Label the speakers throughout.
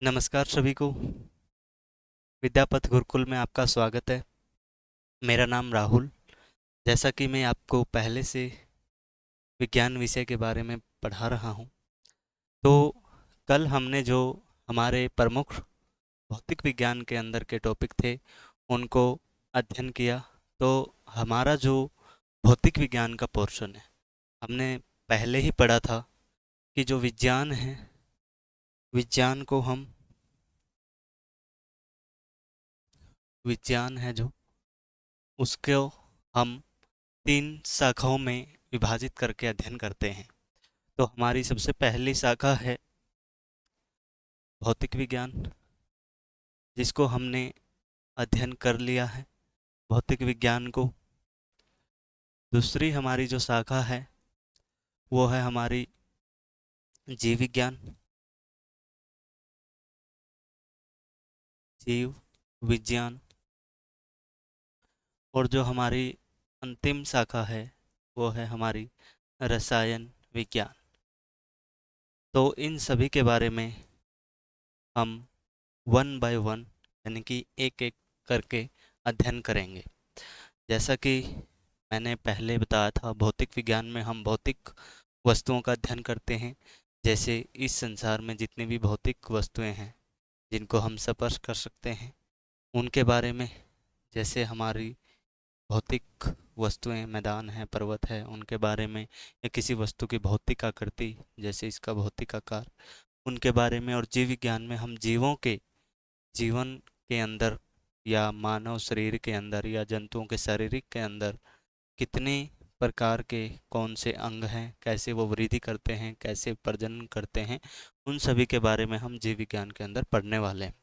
Speaker 1: नमस्कार सभी को। विद्यापथ गुरुकुल में आपका स्वागत है। मेरा नाम राहुल। जैसा कि मैं आपको पहले से विज्ञान विषय के बारे में पढ़ा रहा हूँ, तो कल हमने जो हमारे प्रमुख भौतिक विज्ञान के अंदर के टॉपिक थे उनको अध्ययन किया। तो हमारा जो भौतिक विज्ञान का पोर्शन है, हमने पहले ही पढ़ा था कि जो विज्ञान है, विज्ञान को हम विज्ञान है जो उसको हम 3 शाखाओं में विभाजित करके अध्ययन करते हैं। तो हमारी सबसे पहली शाखा है भौतिक विज्ञान, जिसको हमने अध्ययन कर लिया है भौतिक विज्ञान को। दूसरी हमारी जो शाखा है वो है हमारी जीव विज्ञान, जीव विज्ञान। और जो हमारी अंतिम शाखा है वो है हमारी रसायन विज्ञान। तो इन सभी के बारे में हम वन बाय वन, यानी कि एक एक करके अध्ययन करेंगे। जैसा कि मैंने पहले बताया था, भौतिक विज्ञान में हम भौतिक वस्तुओं का अध्ययन करते हैं। जैसे इस संसार में जितनी भी भौतिक वस्तुएं हैं जिनको हम स्पर्श कर सकते हैं उनके बारे में, जैसे हमारी भौतिक वस्तुएं, मैदान है, पर्वत है, उनके बारे में, या किसी वस्तु की भौतिक आकृति जैसे इसका भौतिक आकार, उनके बारे में। और जीव विज्ञान में हम जीवों के जीवन के अंदर या मानव शरीर के अंदर या जंतुओं के शारीरिक के अंदर कितने प्रकार के कौन से अंग हैं, कैसे वो वृद्धि करते हैं, कैसे प्रजनन करते हैं, उन सभी के बारे में हम जीव विज्ञान के अंदर पढ़ने वाले हैं।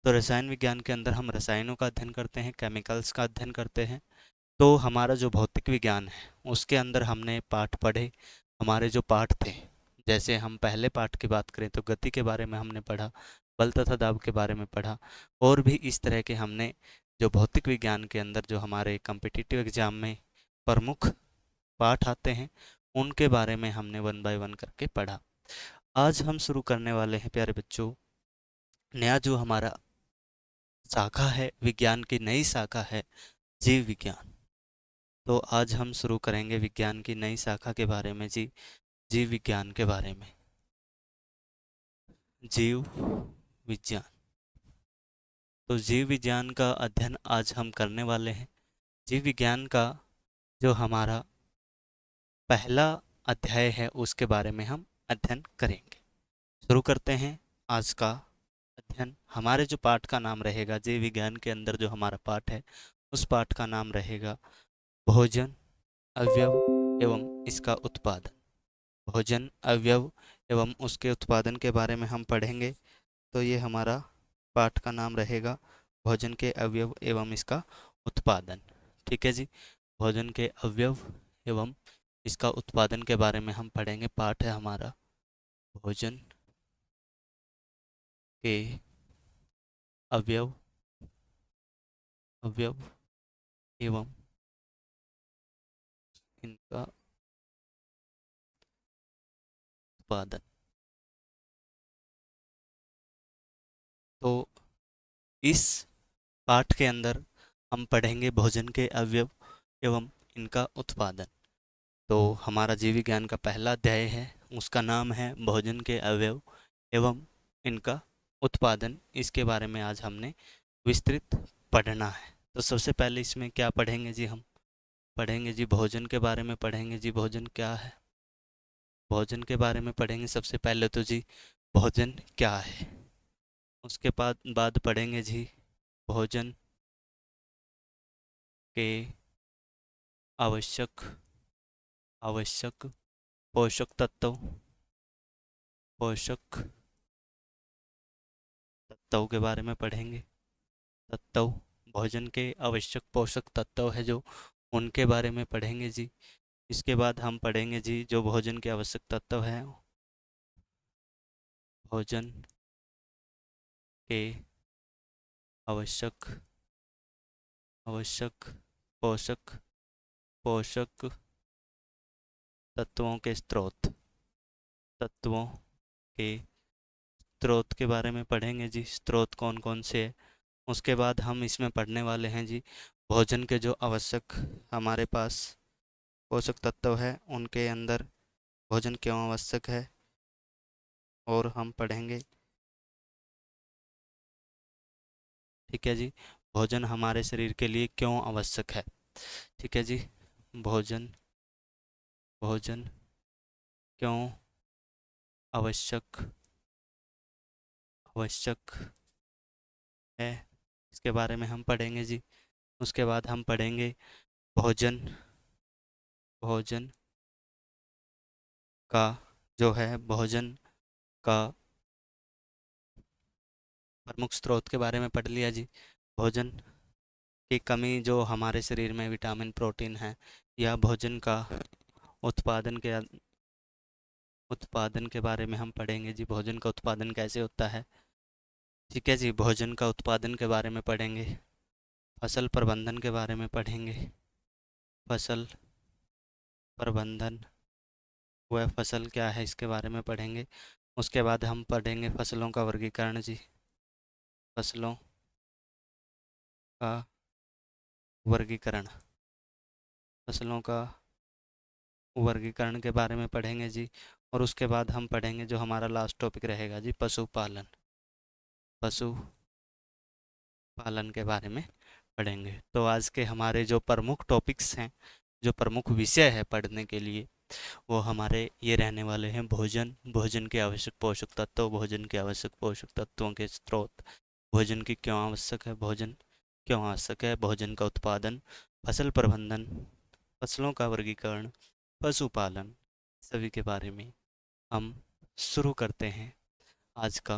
Speaker 1: तो रसायन विज्ञान के अंदर हम रसायनों का अध्ययन करते हैं, केमिकल्स का अध्ययन करते हैं। तो हमारा जो भौतिक विज्ञान है उसके अंदर हमने पाठ पढ़े। हमारे जो पाठ थे, जैसे हम पहले पाठ की बात करें तो गति के बारे में हमने पढ़ा, बल तथा दाब के बारे में पढ़ा। और भी इस तरह के हमने जो भौतिक विज्ञान के अंदर जो हमारे कम्पिटिटिव एग्जाम में प्रमुख पाठ आते हैं उनके बारे में हमने वन बाय वन करके पढ़ा। आज हम शुरू करने वाले हैं प्यारे बच्चों, नया जो हमारा शाखा है, विज्ञान की नई शाखा है जीव विज्ञान। तो आज हम शुरू करेंगे विज्ञान की नई शाखा के बारे में, जीव विज्ञान के बारे में। जीव विज्ञान। तो जीव विज्ञान का अध्ययन आज हम करने वाले हैं। जीव विज्ञान का जो हमारा पहला अध्याय है उसके बारे में हम अध्ययन करेंगे। शुरू करते हैं आज का अध्ययन। हमारे जो पाठ का नाम रहेगा, जीव विज्ञान के अंदर जो हमारा पाठ है उस पाठ का नाम रहेगा भोजन, अवयव एवं इसका उत्पादन। भोजन, अवयव एवं उसके उत्पादन के बारे में हम पढ़ेंगे। तो ये हमारा पाठ का नाम रहेगा भोजन के अवयव एवं इसका उत्पादन। ठीक है जी। भोजन के अवयव एवं इसका उत्पादन के बारे में हम पढ़ेंगे। पाठ है हमारा भोजन के अवयव अवयव एवं इनका उत्पादन। तो इस पाठ के अंदर हम पढ़ेंगे भोजन के अवयव एवं इनका उत्पादन। तो हमारा जीव विज्ञान का पहला अध्याय है, उसका नाम है भोजन के अवयव एवं इनका उत्पादन। इसके बारे में आज हमने विस्तृत पढ़ना है। तो सबसे पहले इसमें क्या पढ़ेंगे जी? हम पढ़ेंगे जी भोजन के बारे में पढ़ेंगे जी। भोजन क्या है, भोजन के बारे में पढ़ेंगे सबसे पहले तो जी, भोजन क्या है। उसके बाद पढ़ेंगे जी भोजन के आवश्यक आवश्यक पोषक तत्व, पोषक तत्वों के बारे में पढ़ेंगे। तत्व, भोजन के आवश्यक पोषक तत्व है जो, उनके बारे में पढ़ेंगे जी। इसके बाद हम पढ़ेंगे जी जो भोजन के आवश्यक तत्व हैं, भोजन के आवश्यक आवश्यक पोषक पोषक तत्वों के स्रोत, तत्वों के स्रोत के बारे में पढ़ेंगे जी, स्रोत कौन कौन से है। उसके बाद हम इसमें पढ़ने वाले हैं जी भोजन के जो आवश्यक हमारे पास पोषक तत्व है, उनके अंदर भोजन क्यों आवश्यक है, और हम पढ़ेंगे, ठीक है जी, भोजन हमारे शरीर के लिए क्यों आवश्यक है। ठीक है जी, भोजन भोजन क्यों आवश्यक आवश्यक है, इसके बारे में हम पढ़ेंगे जी। उसके बाद हम पढ़ेंगे भोजन भोजन का जो है भोजन का प्रमुख स्रोत के बारे में पढ़ लिया जी। भोजन की कमी जो हमारे शरीर में विटामिन प्रोटीन है, या भोजन का उत्पादन के बारे में हम पढ़ेंगे जी। भोजन का उत्पादन कैसे होता है, ठीक है जी, भोजन का उत्पादन के बारे में पढ़ेंगे। फसल प्रबंधन के बारे में पढ़ेंगे। फसल प्रबंधन, वह फसल क्या है, इसके बारे में पढ़ेंगे। उसके बाद हम पढ़ेंगे फसलों का वर्गीकरण जी। फसलों का वर्गीकरण, फसलों का वर्गीकरण के बारे में पढ़ेंगे जी। और उसके बाद हम पढ़ेंगे जो हमारा लास्ट टॉपिक रहेगा जी, पशुपालन। पशुपालन के बारे में पढ़ेंगे। तो आज के हमारे जो प्रमुख टॉपिक्स हैं, जो प्रमुख विषय है पढ़ने के लिए, वो हमारे ये रहने वाले हैं। भोजन, भोजन के आवश्यक पोषक तत्व, भोजन के आवश्यक पोषक तत्वों के स्रोत, भोजन की क्यों आवश्यक है, भोजन क्यों आवश्यक है, भोजन का उत्पादन, फसल प्रबंधन, फसलों का वर्गीकरण, पशुपालन, सभी के बारे में हम शुरू करते हैं आज का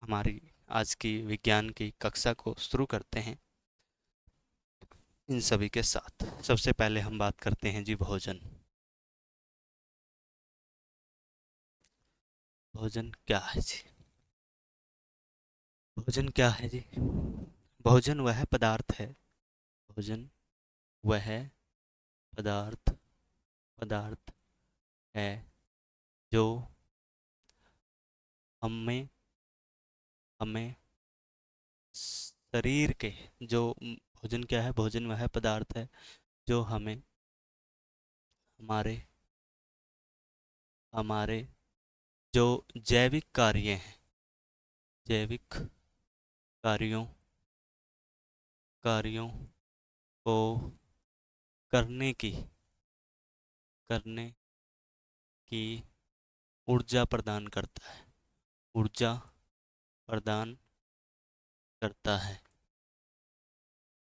Speaker 1: हमारी आज की विज्ञान की कक्षा को शुरू करते हैं इन सभी के साथ। सबसे पहले हम बात करते हैं जी भोजन। भोजन क्या है जी, भोजन क्या है जी, भोजन वह पदार्थ है, भोजन वह पदार्थ पदार्थ है जो हमें हमें शरीर के जो भोजन क्या है, भोजन वह पदार्थ है जो हमें हमारे हमारे जो जैविक कार्य हैं, जैविक कार्यों कार्यों को करने करने की ऊर्जा प्रदान करता है, ऊर्जा प्रदान करता है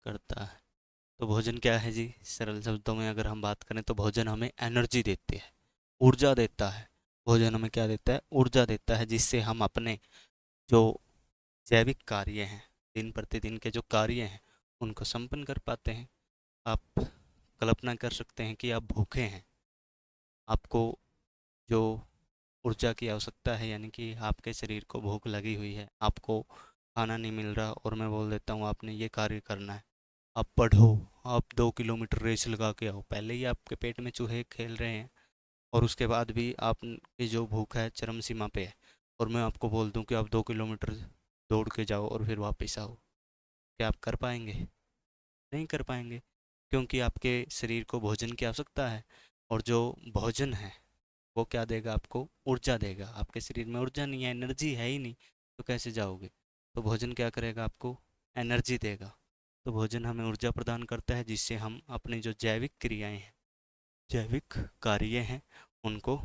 Speaker 1: करता है। तो भोजन क्या है जी, सरल शब्दों में अगर हम बात करें तो भोजन हमें एनर्जी देती है, ऊर्जा देता है। भोजन हमें क्या देता है, ऊर्जा देता है, जिससे हम अपने जो जैविक कार्य हैं, दिन प्रतिदिन के जो कार्य हैं, उनको संपन्न कर पाते हैं। आप कल्पना कर सकते हैं कि आप भूखे हैं, आपको जो ऊर्जा की आवश्यकता है, यानी कि आपके शरीर को भूख लगी हुई है, आपको खाना नहीं मिल रहा, और मैं बोल देता हूँ आपने ये कार्य करना है, आप पढ़ो, आप 2 किलोमीटर रेस लगा के आओ, पहले ही आपके पेट में चूहे खेल रहे हैं, और उसके बाद भी आपकी जो भूख है चरम सीमा पे है, और मैं आपको बोल दूं कि आप 2 किलोमीटर दौड़ के जाओ और फिर वापस आओ, क्या आप कर पाएंगे? नहीं कर पाएंगे, क्योंकि आपके शरीर को भोजन की आवश्यकता है, और जो भोजन है वो क्या देगा, आपको ऊर्जा देगा। आपके शरीर में ऊर्जा नहीं है, एनर्जी है ही नहीं, तो कैसे जाओगे? तो भोजन क्या करेगा, आपको एनर्जी देगा। तो भोजन हमें ऊर्जा प्रदान करता है, जिससे हम अपनी जो जैविक क्रियाएं हैं, जैविक कार्य हैं, उनको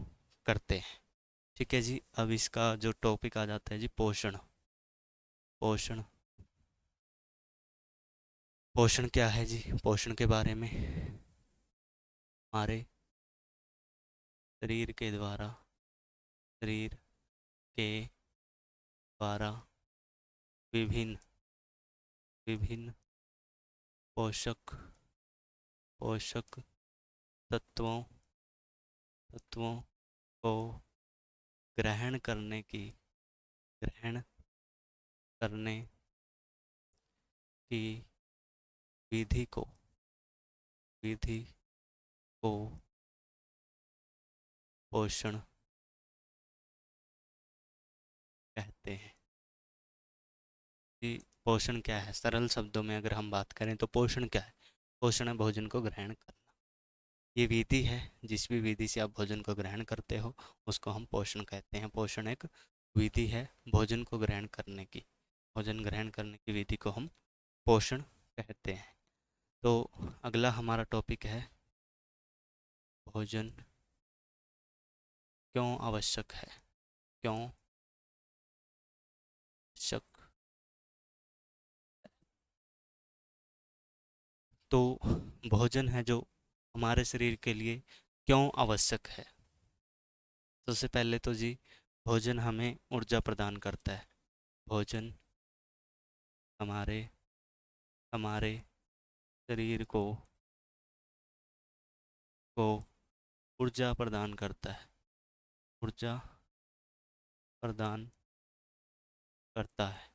Speaker 1: करते हैं। ठीक है जी, अब इसका जो टॉपिक आ जाता है जी, पोषण। पोषण पोषण क्या है जी, पोषण के बारे में, हमारे शरीर के द्वारा शरीर के द्वारा विभिन्न विभिन्न पोषक पोषक तत्वों तत्वों को ग्रहण ग्रहण करने की विधि को विधि को पोषण कि पोषण क्या है। सरल शब्दों में अगर हम बात करें तो पोषण क्या है? पोषण है भोजन को ग्रहण करना। ये विधि है, जिस भी विधि से आप भोजन को ग्रहण करते हो उसको हम पोषण कहते हैं। पोषण एक विधि है भोजन को ग्रहण करने की। भोजन ग्रहण करने की विधि को हम पोषण कहते हैं। तो अगला हमारा टॉपिक है भोजन क्यों आवश्यक है। क्यों आवश्यक? तो भोजन है जो हमारे शरीर के लिए क्यों आवश्यक है। सबसे पहले तो जी, भोजन हमें ऊर्जा प्रदान करता है। भोजन हमारे हमारे शरीर को ऊर्जा प्रदान करता है। ऊर्जा प्रदान करता है।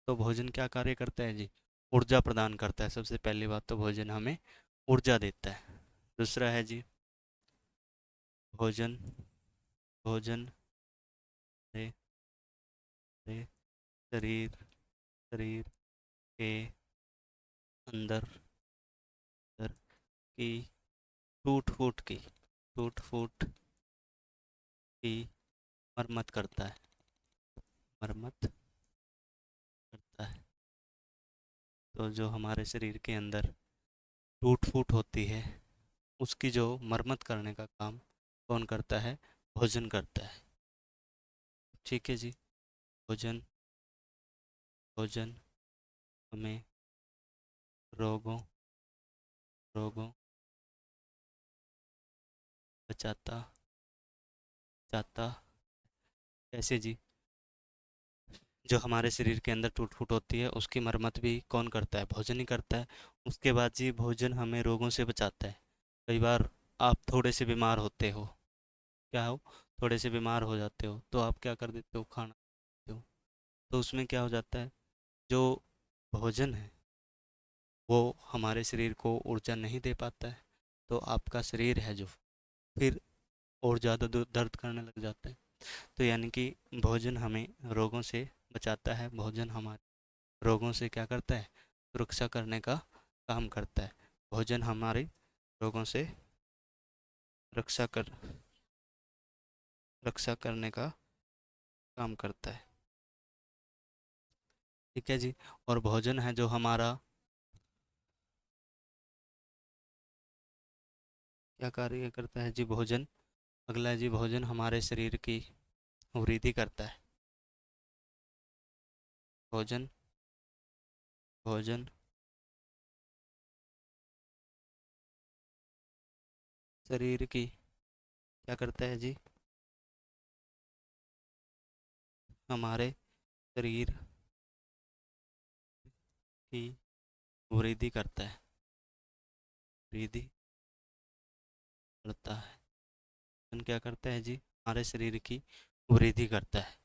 Speaker 1: तो भोजन क्या कार्य करता है जी? ऊर्जा प्रदान करता है। सबसे पहली बात तो भोजन हमें ऊर्जा देता है। दूसरा है जी, भोजन भोजन हमारे हमारे शरीर शरीर के अंदर अंदर की टूट फूट की टूट फूट की मरम्मत करता है। मरम्मत करता है। तो जो हमारे शरीर के अंदर टूट फूट होती है उसकी जो मरम्मत करने का काम कौन करता है? भोजन करता है। ठीक है जी। भोजन भोजन हमें रोगों रोगों बचाता बचाता कैसे जी? जो हमारे शरीर के अंदर टूट फूट होती है उसकी मरम्मत भी कौन करता है? भोजन ही करता है। उसके बाद जी, भोजन हमें रोगों से बचाता है। कई बार आप थोड़े से बीमार होते हो, क्या हो, थोड़े से बीमार हो जाते हो तो आप क्या कर देते हो? खाना खाते हो। तो उसमें क्या हो जाता है, जो भोजन है वो हमारे शरीर को ऊर्जा नहीं दे पाता है, तो आपका शरीर है जो फिर और ज़्यादा दर्द करने लग जाता है। तो यानी कि भोजन हमें रोगों से बचाता है। भोजन हमारे रोगों से क्या करता है? सुरक्षा करने का काम करता है। भोजन हमारे रोगों से रक्षा कर रक्षा करने का काम करता है। ठीक है जी। और भोजन है जो हमारा क्या कार्य करता है जी? भोजन, अगला जी, भोजन हमारे शरीर की वृद्धि करता है। भोजन भोजन शरीर की क्या करता है जी? हमारे शरीर की वृद्धि करता है। वृद्धि करता है। भोजन क्या करता है जी? हमारे शरीर की वृद्धि करता है।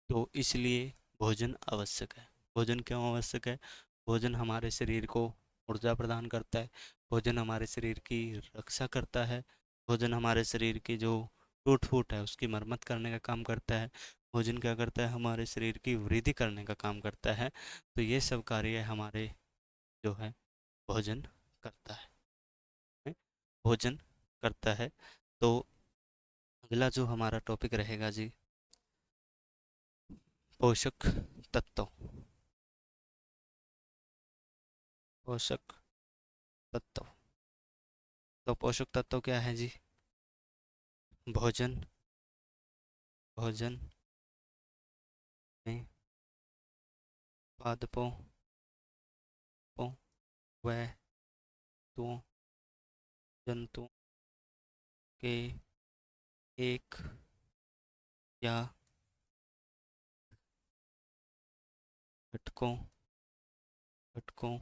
Speaker 1: तो इसलिए भोजन आवश्यक है। भोजन क्यों आवश्यक है? भोजन हमारे शरीर को ऊर्जा प्रदान करता है। भोजन हमारे शरीर की रक्षा करता है। भोजन हमारे शरीर की जो टूट फूट है उसकी मरम्मत करने का काम करता है। भोजन क्या करता है? हमारे शरीर की वृद्धि करने का काम करता है। तो ये सब कार्य हमारे जो है भोजन करता है। भोजन करता है। तो अगला जो हमारा टॉपिक रहेगा जी, पोषक तत्व। पोषक तत्व। तो पोषक तत्व क्या है जी? भोजन भोजन में पादपों पों व तुओं जंतुओं के एक या घटकों घटकों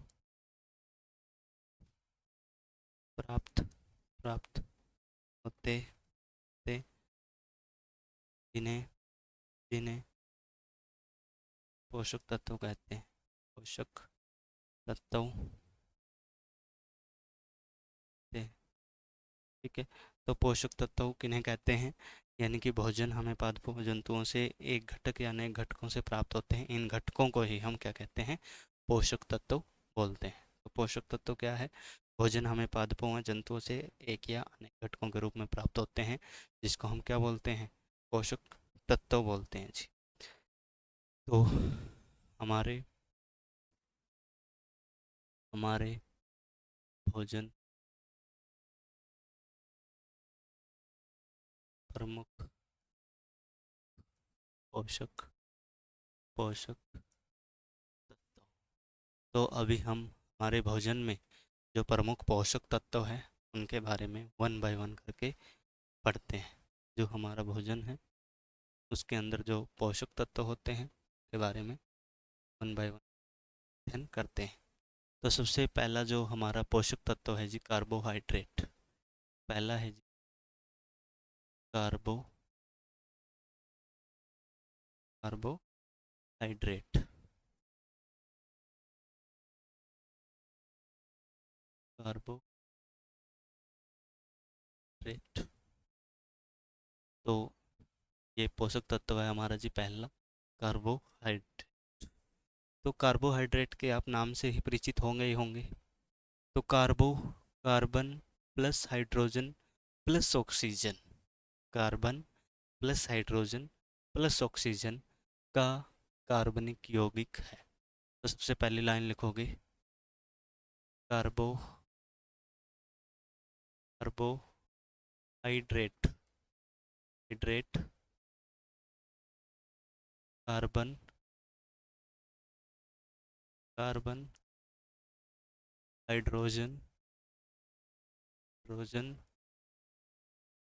Speaker 1: प्राप्त प्राप्त होते थे, जिन्हें जिन्हें पोषक तत्व कहते हैं। पोषक तत्व थे। ठीक है। तो पोषक तत्व किन्हें कहते हैं? यानी कि भोजन हमें पादपों जंतुओं से एक घटक या अनेक घटकों से प्राप्त होते हैं। इन घटकों को ही हम क्या कहते हैं? पोषक तत्व बोलते हैं। तो पोषक तत्व क्या है? भोजन हमें पादपों व जंतुओं से एक या अनेक घटकों के रूप में प्राप्त होते हैं, जिसको हम क्या बोलते हैं? पोषक तत्व बोलते हैं जी। तो हमारे हमारे भोजन प्रमुख पोषक पोषक तत्व। तो अभी हम हमारे भोजन में जो प्रमुख पोषक तत्व हैं उनके बारे में वन बाय वन करके पढ़ते हैं। जो हमारा भोजन है उसके अंदर जो पोषक तत्व होते हैं के बारे में वन बाय वन अध्ययन करते हैं। तो सबसे पहला जो हमारा पोषक तत्व है जी, कार्बोहाइड्रेट। पहला है जी कार्बो कार्बोहाइड्रेट। कार्बोहाइड्रेट। तो ये पोषक तत्व है हमारा जी पहला, कार्बोहाइड्रेट। तो कार्बोहाइड्रेट के आप नाम से ही परिचित होंगे ही होंगे। तो carbon plus hydrogen plus oxygen, carbon plus hydrogen plus oxygen का कार्बनिक यौगिक है। तो सबसे पहली लाइन लिखोगे carbo carbohydrate hydrate carbon carbon hydrogen hydrogen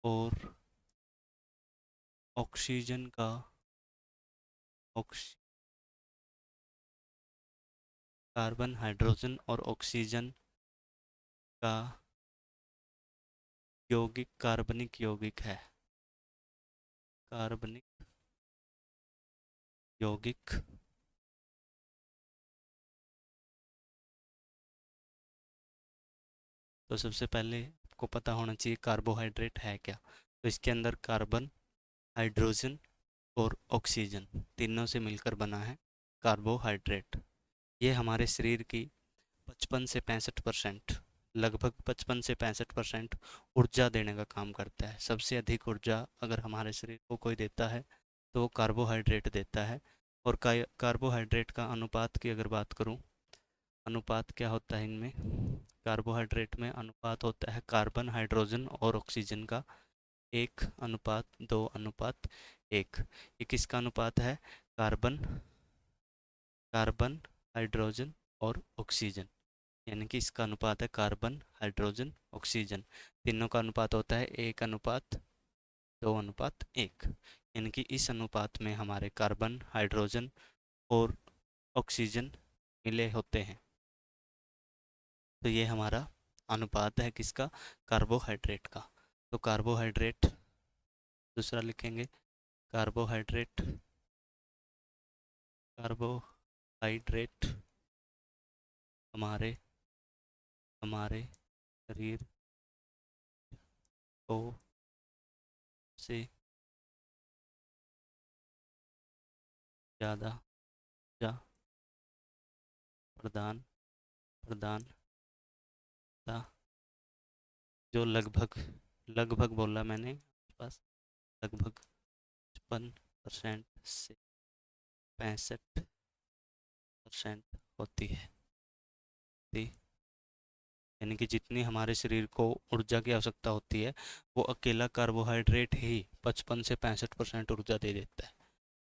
Speaker 1: और ऑक्सीजन का ऑक्सी कार्बन हाइड्रोजन और ऑक्सीजन का यौगिक कार्बनिक यौगिक है। कार्बनिक यौगिक। तो सबसे पहले आपको पता होना चाहिए कार्बोहाइड्रेट है क्या। तो इसके अंदर कार्बन, हाइड्रोजन और ऑक्सीजन तीनों से मिलकर बना है कार्बोहाइड्रेट। ये हमारे शरीर की 55 से 65%, लगभग 55 से 65% ऊर्जा देने का काम करता है। सबसे अधिक ऊर्जा अगर हमारे शरीर को कोई देता है तो वो कार्बोहाइड्रेट देता है। और कार्बोहाइड्रेट का अनुपात की अगर बात करूं, अनुपात क्या होता है इनमें? कार्बोहाइड्रेट में अनुपात होता है कार्बन, हाइड्रोजन और ऑक्सीजन का 1:2:1। ये किसका अनुपात है? कार्बन कार्बन हाइड्रोजन और ऑक्सीजन, यानी कि इसका अनुपात है कार्बन, हाइड्रोजन, ऑक्सीजन। तीनों का अनुपात होता है 1:2:1। यानी कि इस अनुपात में हमारे कार्बन, हाइड्रोजन और ऑक्सीजन मिले होते हैं। तो ये हमारा अनुपात है किसका? कार्बोहाइड्रेट का। तो कार्बोहाइड्रेट दूसरा लिखेंगे, कार्बोहाइड्रेट कार्बोहाइड्रेट हमारे हमारे शरीर को से ज़्यादा ऊर्जा प्रदान प्रदान था। जो लगभग लगभग बोला मैंने बस, लगभग 55% से 65% होती है। यानी कि जितनी हमारे शरीर को ऊर्जा की आवश्यकता होती है वो अकेला कार्बोहाइड्रेट ही 55 से 65% ऊर्जा दे देता है।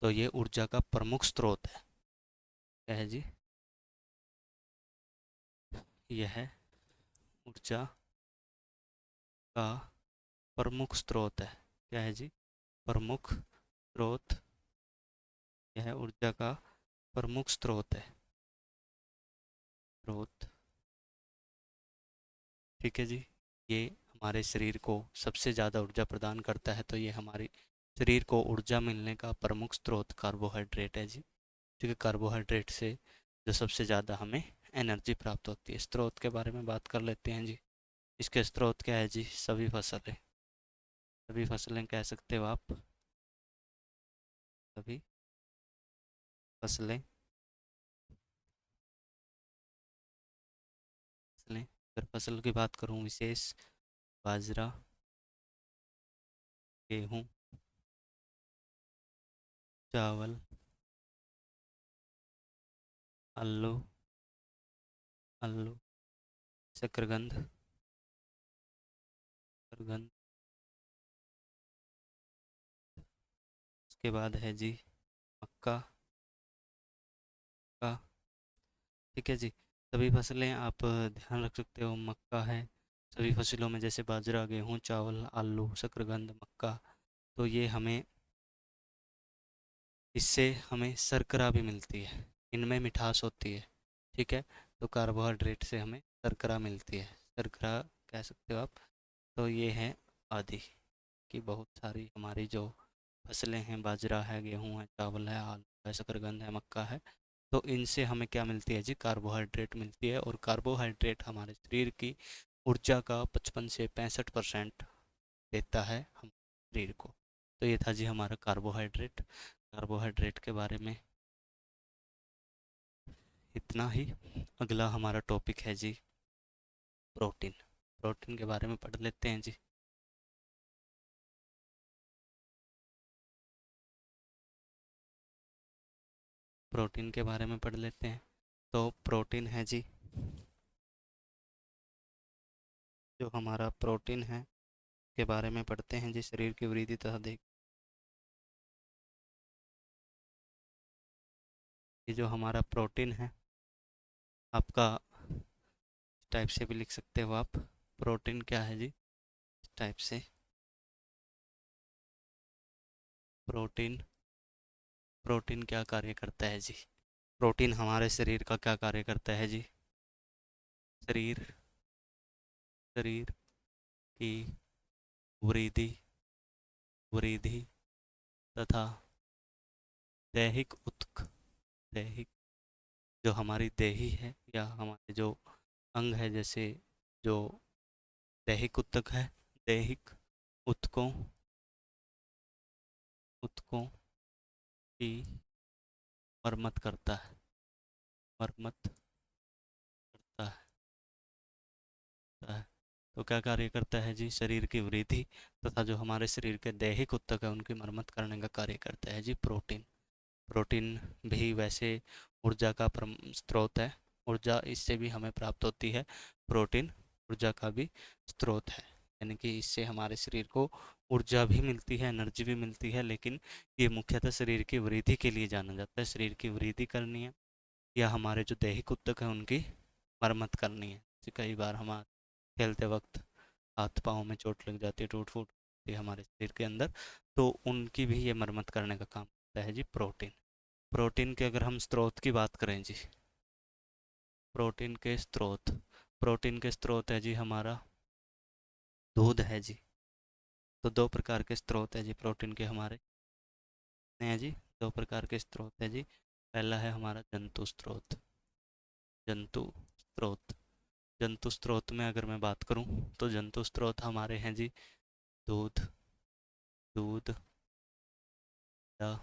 Speaker 1: तो ये ऊर्जा का प्रमुख स्रोत है। क्या है जी? यह ऊर्जा का प्रमुख स्रोत है। क्या है जी? प्रमुख स्रोत। यह ऊर्जा का प्रमुख स्रोत है। स्रोत। ठीक है जी। ये हमारे शरीर को सबसे ज़्यादा ऊर्जा प्रदान करता है। तो ये हमारे शरीर को ऊर्जा मिलने का प्रमुख स्रोत कार्बोहाइड्रेट है जी। ठीक है, कार्बोहाइड्रेट से जो सबसे ज़्यादा हमें एनर्जी प्राप्त होती है। स्रोत के बारे में बात कर लेते हैं जी। इसके स्रोत क्या है जी? सभी फसल है। सभी फसलें कह सकते हो आप, सभी फसलें फसलें अगर फसल की बात करूँ, विशेष बाजरा, गेहूँ, चावल, आलू, आलू, शकरकंद, शकरकंद, उसके बाद है जी मक्का का। ठीक है जी, सभी फसलें आप ध्यान रख सकते हो, मक्का है। सभी फसलों में जैसे बाजरा, गेहूँ, चावल, आलू, शकरकंद, मक्का, तो ये हमें, इससे हमें शर्करा भी मिलती है, इनमें मिठास होती है। ठीक है, तो कार्बोहाइड्रेट से हमें शर्करा मिलती है, शर्करा कह सकते हो आप। तो ये है आदि की बहुत सारी हमारी जो फसलें हैं, बाजरा है, गेहूँ है, चावल है, आलू है, शकरकंद है, मक्का है। तो इनसे हमें क्या मिलती है जी? कार्बोहाइड्रेट मिलती है, और कार्बोहाइड्रेट हमारे शरीर की ऊर्जा का 55 से 65% देता है हम शरीर को। तो ये था जी हमारा कार्बोहाइड्रेट। कार्बोहाइड्रेट के बारे में इतना ही। अगला हमारा टॉपिक है जी प्रोटीन। प्रोटीन के बारे में पढ़ लेते हैं जी। प्रोटीन के बारे में पढ़ लेते हैं। तो प्रोटीन है जी, जो हमारा प्रोटीन है के बारे में पढ़ते हैं जी। शरीर की वृद्धि तथा देख, ये जो हमारा प्रोटीन है आपका, इस टाइप से भी लिख सकते हो आप। प्रोटीन क्या है जी? इस टाइप से प्रोटीन, प्रोटीन क्या कार्य करता है जी? प्रोटीन हमारे शरीर का क्या कार्य करता है जी? शरीर शरीर की वृद्धि वृद्धि तथा दैहिक उत्क दैहिक, जो हमारी देही है या हमारे जो अंग है, जैसे जो दैहिक उत्तक है, दैहिक उत्तकों उत्तकों की मरम्मत करता है, मरम्मत करता है। तो क्या कार्य करता है जी? शरीर की वृद्धि तथा जो हमारे शरीर के दैहिक उत्तक है उनकी मरम्मत करने का कार्य करता है जी प्रोटीन। प्रोटीन भी वैसे ऊर्जा का स्रोत है, ऊर्जा इससे भी हमें प्राप्त होती है। प्रोटीन ऊर्जा का भी स्रोत है, यानी कि इससे हमारे शरीर को ऊर्जा भी मिलती है, एनर्जी भी मिलती है, लेकिन ये मुख्यतः शरीर की वृद्धि के लिए जाना जाता है। शरीर की वृद्धि करनी है या हमारे जो दैहिक ऊतक है उनकी मरम्मत करनी है। जैसे कई बार हम खेलते वक्त हाथ पाँव में चोट लग जाती है, टूट फूट होती है हमारे शरीर के अंदर, तो उनकी भी ये मरम्मत करने का काम करता है जी प्रोटीन। प्रोटीन के अगर हम स्रोत की बात करें जी, प्रोटीन के स्रोत, प्रोटीन के स्रोत है जी हमारा दूध है जी। तो दो प्रकार के स्रोत है जी प्रोटीन के हमारे हैं जी, दो प्रकार के स्रोत है जी। पहला है हमारा जंतु स्रोत, जंतु स्रोत। जंतु स्रोत में अगर मैं बात करूं, तो जंतु स्रोत हमारे हैं जी दूध, दूध, दही,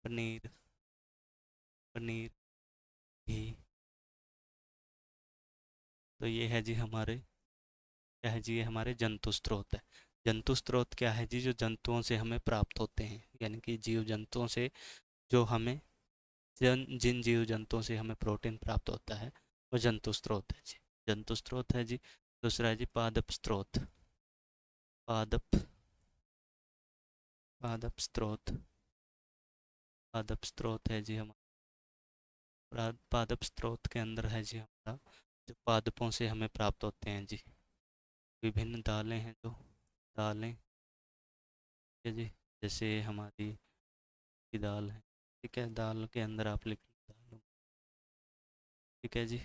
Speaker 1: पनीर, पनीर, घी। तो ये है जी हमारे, क्या है जी? ये हमारे जंतु स्रोत है। जंतु स्रोत क्या है जी? जो जंतुओं से हमें प्राप्त होते हैं, यानी कि जीव जंतुओं से जो हमें, जिन जीव जंतुओं से हमें प्रोटीन प्राप्त होता है वो जंतु स्रोत है जी। जंतु स्रोत है जी। दूसरा है जी पादप स्रोत, पादप, पादप स्रोत, पादप स्रोत है जी हमारा। पादप स्रोत के अंदर है जी हमारा जो पादपों से हमें प्राप्त होते हैं जी, विभिन्न दालें हैं जो, दालें है जी, जैसे हमारी की दाल है। ठीक है, दाल के अंदर आप लिख लो दाल। ठीक है जी,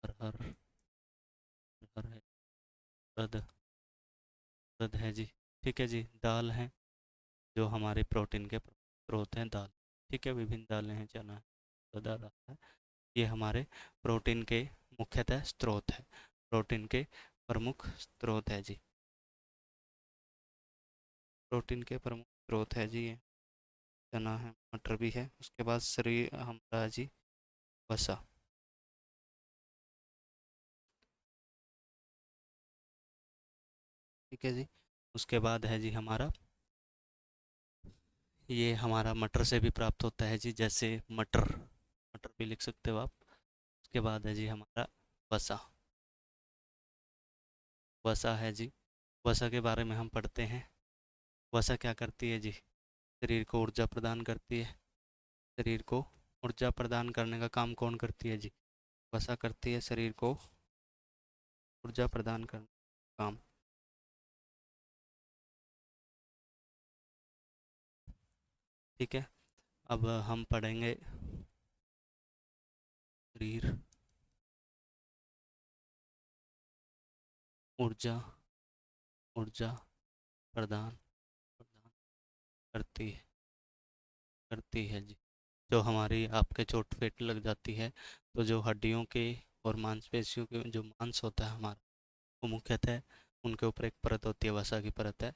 Speaker 1: अरहर, अरहर है, उड़द, उड़द है जी। ठीक है जी, दाल है जो हमारे प्रोटीन के स्रोत हैं, दाल। ठीक है, विभिन्न दालें हैं, चना है, उड़द आता है। ये हमारे प्रोटीन के मुख्यतः स्रोत है, प्रोटीन के प्रमुख स्रोत है जी, प्रोटीन के प्रमुख स्रोत है जी। ये चना है, मटर भी है। उसके बाद शरीर हमारा जी वसा, ठीक है जी। उसके बाद है जी हमारा, ये हमारा मटर से भी प्राप्त होता है जी, जैसे मटर, मटर भी लिख सकते हो आप। उसके बाद है जी हमारा वसा, वसा है जी। वसा के बारे में हम पढ़ते हैं। वसा क्या करती है जी? शरीर को ऊर्जा प्रदान करती है। शरीर को ऊर्जा प्रदान करने का काम कौन करती है जी? वसा करती है, शरीर को ऊर्जा प्रदान करने का काम। ठीक है। अब हम पढ़ेंगे शरीर ऊर्जा, ऊर्जा प्रदान प्रदान करती है, करती है जी। जो हमारी आपके चोट फेट लग जाती है, तो जो हड्डियों के और मांसपेशियों के जो मांस होता है हमारा, वो मुख्यतः उनके ऊपर एक परत होती है, वसा की परत है।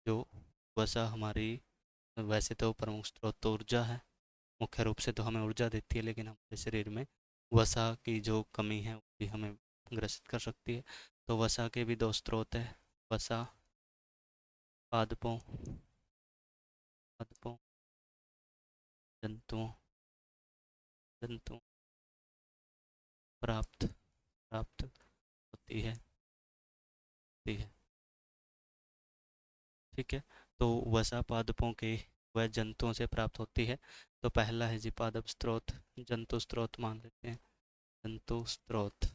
Speaker 1: जो वसा हमारी, वैसे तो प्रमुख स्रोत तो ऊर्जा है, मुख्य रूप से तो हमें ऊर्जा देती है, लेकिन हमारे शरीर में वसा की जो कमी है वो भी हमें ग्रसित कर सकती है। तो वसा के भी दो स्रोत है, वसा पादपों, पादपों, जंतुओं, जंतुओं प्राप्त, प्राप्त होती है, होती है। ठीक है। तो वसा पादपों के व जंतुओं से प्राप्त होती है। तो पहला है जी पादप स्रोत, जंतु स्रोत मान लेते हैं। जंतु स्रोत,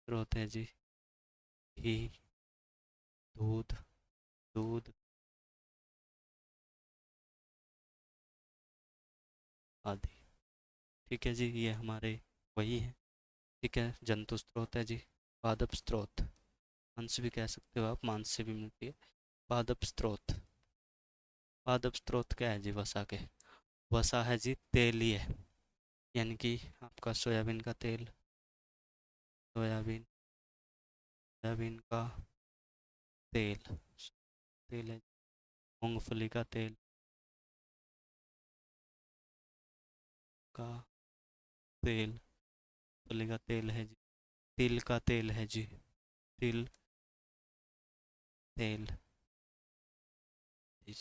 Speaker 1: स्रोत है जी घी, दूध, दूध आदि। ठीक है जी, ये हमारे वही है। ठीक है, जंतु स्रोत है जी। पादप स्रोत, मांस भी कह सकते हो आप, मांस से भी मिलती है। पादप स्रोत, पादप स्रोत क्या है जी वसा के? वसा है जी तेलीय, यानी कि आपका सोयाबीन का तेल, सोयाबीन, सोयाबीन का तेल, तेल है। मूंगफली का तेल का तेल, मूंगफली का तेल है जी। तिल का तेल है जी, तिल तेल जी।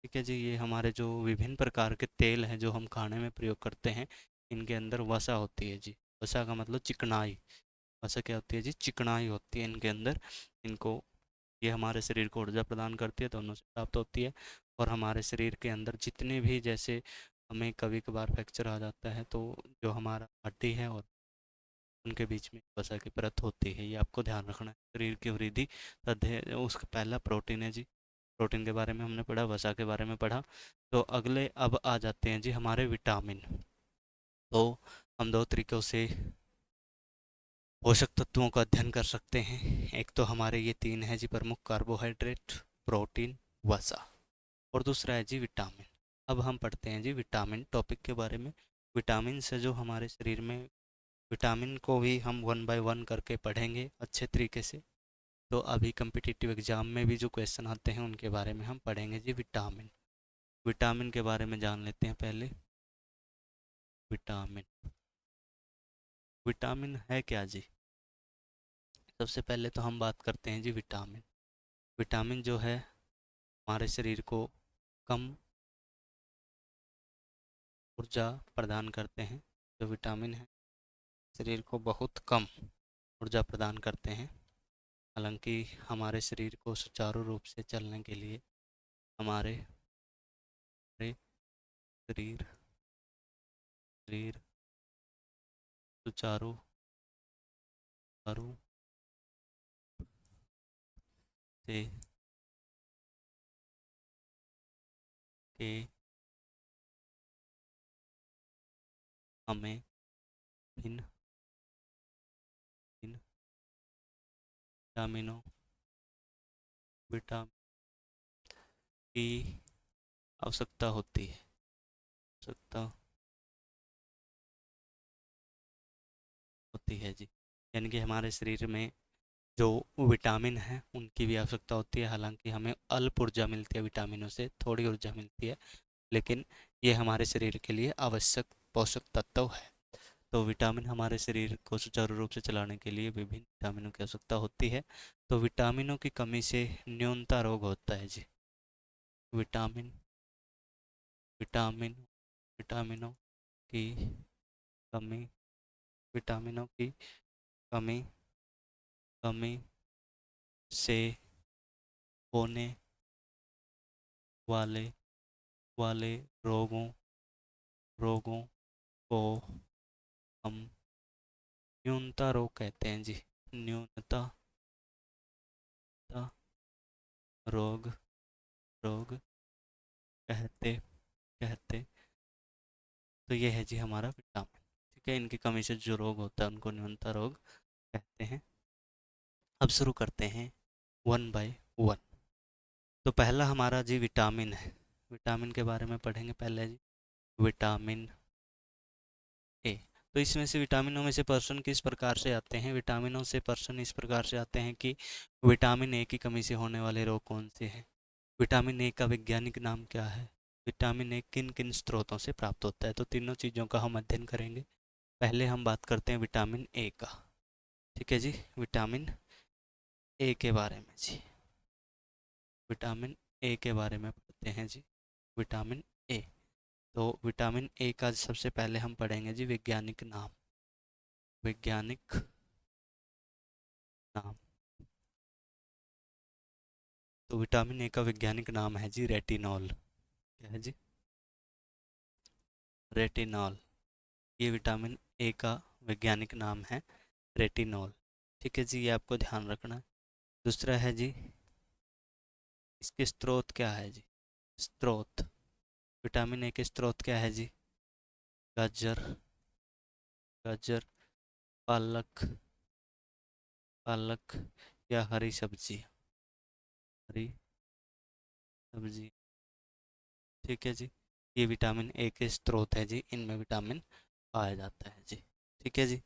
Speaker 1: ठीक है जी, ये हमारे जो विभिन्न प्रकार के तेल हैं जो हम खाने में प्रयोग करते हैं, इनके अंदर वसा होती है जी। वसा का मतलब चिकनाई, वसा क्या होती है जी? चिकनाई होती है इनके अंदर। इनको, ये हमारे शरीर को ऊर्जा प्रदान करती है, दोनों से प्राप्त होती है। और हमारे शरीर के अंदर जितने भी, जैसे हमें कभी कभार फ्रैक्चर आ जाता है, तो जो हमारा हड्डी है और उनके बीच में वसा की परत होती है, ये आपको ध्यान रखना है। शरीर की वृद्धि तथा उसका पहला प्रोटीन है जी। प्रोटीन के बारे में हमने पढ़ा, वसा के बारे में पढ़ा। तो अगले अब आ जाते हैं जी हमारे विटामिन। तो हम दो तरीक़ों से पोषक तत्वों का अध्ययन कर सकते हैं। एक तो हमारे ये तीन है जी प्रमुख, कार्बोहाइड्रेट, प्रोटीन, वसा। और दूसरा है जी विटामिन। अब हम पढ़ते हैं जी विटामिन टॉपिक के बारे में। विटामिन से जो हमारे शरीर में, विटामिन को भी हम वन बाय वन करके पढ़ेंगे अच्छे तरीके से। तो अभी कम्पिटिटिव एग्जाम में भी जो क्वेश्चन आते हैं उनके बारे में हम पढ़ेंगे जी विटामिन। विटामिन के बारे में जान लेते हैं पहले। विटामिन, विटामिन है क्या जी? सबसे पहले तो हम बात करते हैं जी विटामिन। विटामिन जो है हमारे शरीर को कम ऊर्जा प्रदान करते हैं। जो विटामिन है शरीर को बहुत कम ऊर्जा प्रदान करते हैं। हालांकि हमारे शरीर को सुचारू रूप से चलने के लिए, हमारे हमारे शरीर, शरीर सुचारू सुचारू से के हमें भिन्न भिन्न विटामिनों, विटामिन की आवश्यकता होती है, आवश्यकता होती है जी। यानी कि हमारे शरीर में जो विटामिन है उनकी भी आवश्यकता होती है। हालांकि हमें अल्प ऊर्जा मिलती है विटामिनों से, थोड़ी ऊर्जा मिलती है, लेकिन ये हमारे शरीर के लिए आवश्यक पोषक तत्व है। तो विटामिन हमारे शरीर को सुचारू रूप से चलाने के लिए विभिन्न विटामिनों की आवश्यकता होती है। तो विटामिनों की कमी से न्यूनता रोग होता है जी। विटामिन विटामिन विटामिनों की कमी, विटामिनों की कमी कमी से होने वाले वाले रोगों रोगों को हम न्यूनता रोग कहते हैं जी। न्यूनता रोग रोग कहते कहते तो ये है जी हमारा विटामिन। ठीक है, इनकी कमी से जो रोग होता है उनको न्यूनता रोग कहते हैं। अब शुरू करते हैं वन बाय वन। तो पहला हमारा जी विटामिन है। विटामिन के बारे में पढ़ेंगे पहले जी। Vitamin A. तो इसमें से विटामिनों में से पर्सन किस प्रकार से आते हैं? विटामिनों से पर्सन इस प्रकार से आते हैं कि विटामिन ए की कमी से होने वाले रोग कौन से हैं? विटामिन ए का वैज्ञानिक नाम क्या है? विटामिन ए किन किन स्रोतों से प्राप्त होता है? तो तीनों चीज़ों का हम अध्ययन करेंगे। पहले हम बात करते हैं विटामिन ए का। ठीक है जी, विटामिन ए के बारे में जी। विटामिन ए के बारे में पढ़ते हैं जी। Vitamin A. तो विटामिन ए का सबसे पहले हम पढ़ेंगे जी वैज्ञानिक नाम। वैज्ञानिक नाम। तो विटामिन ए का वैज्ञानिक नाम है जी रेटिनॉल। क्या है जी? रेटिनॉल। ये विटामिन ए का वैज्ञानिक नाम है रेटिनॉल। ठीक है जी, ये आपको ध्यान रखना है। दूसरा है जी, इसके स्रोत क्या है जी? स्रोत। विटामिन ए के स्रोत क्या है जी? गाजर, गाजर, पालक, पालक या हरी सब्जी, हरी सब्जी। ठीक है जी, ये विटामिन ए के स्रोत है जी, इनमें विटामिन पाया जाता है जी। ठीक है जी।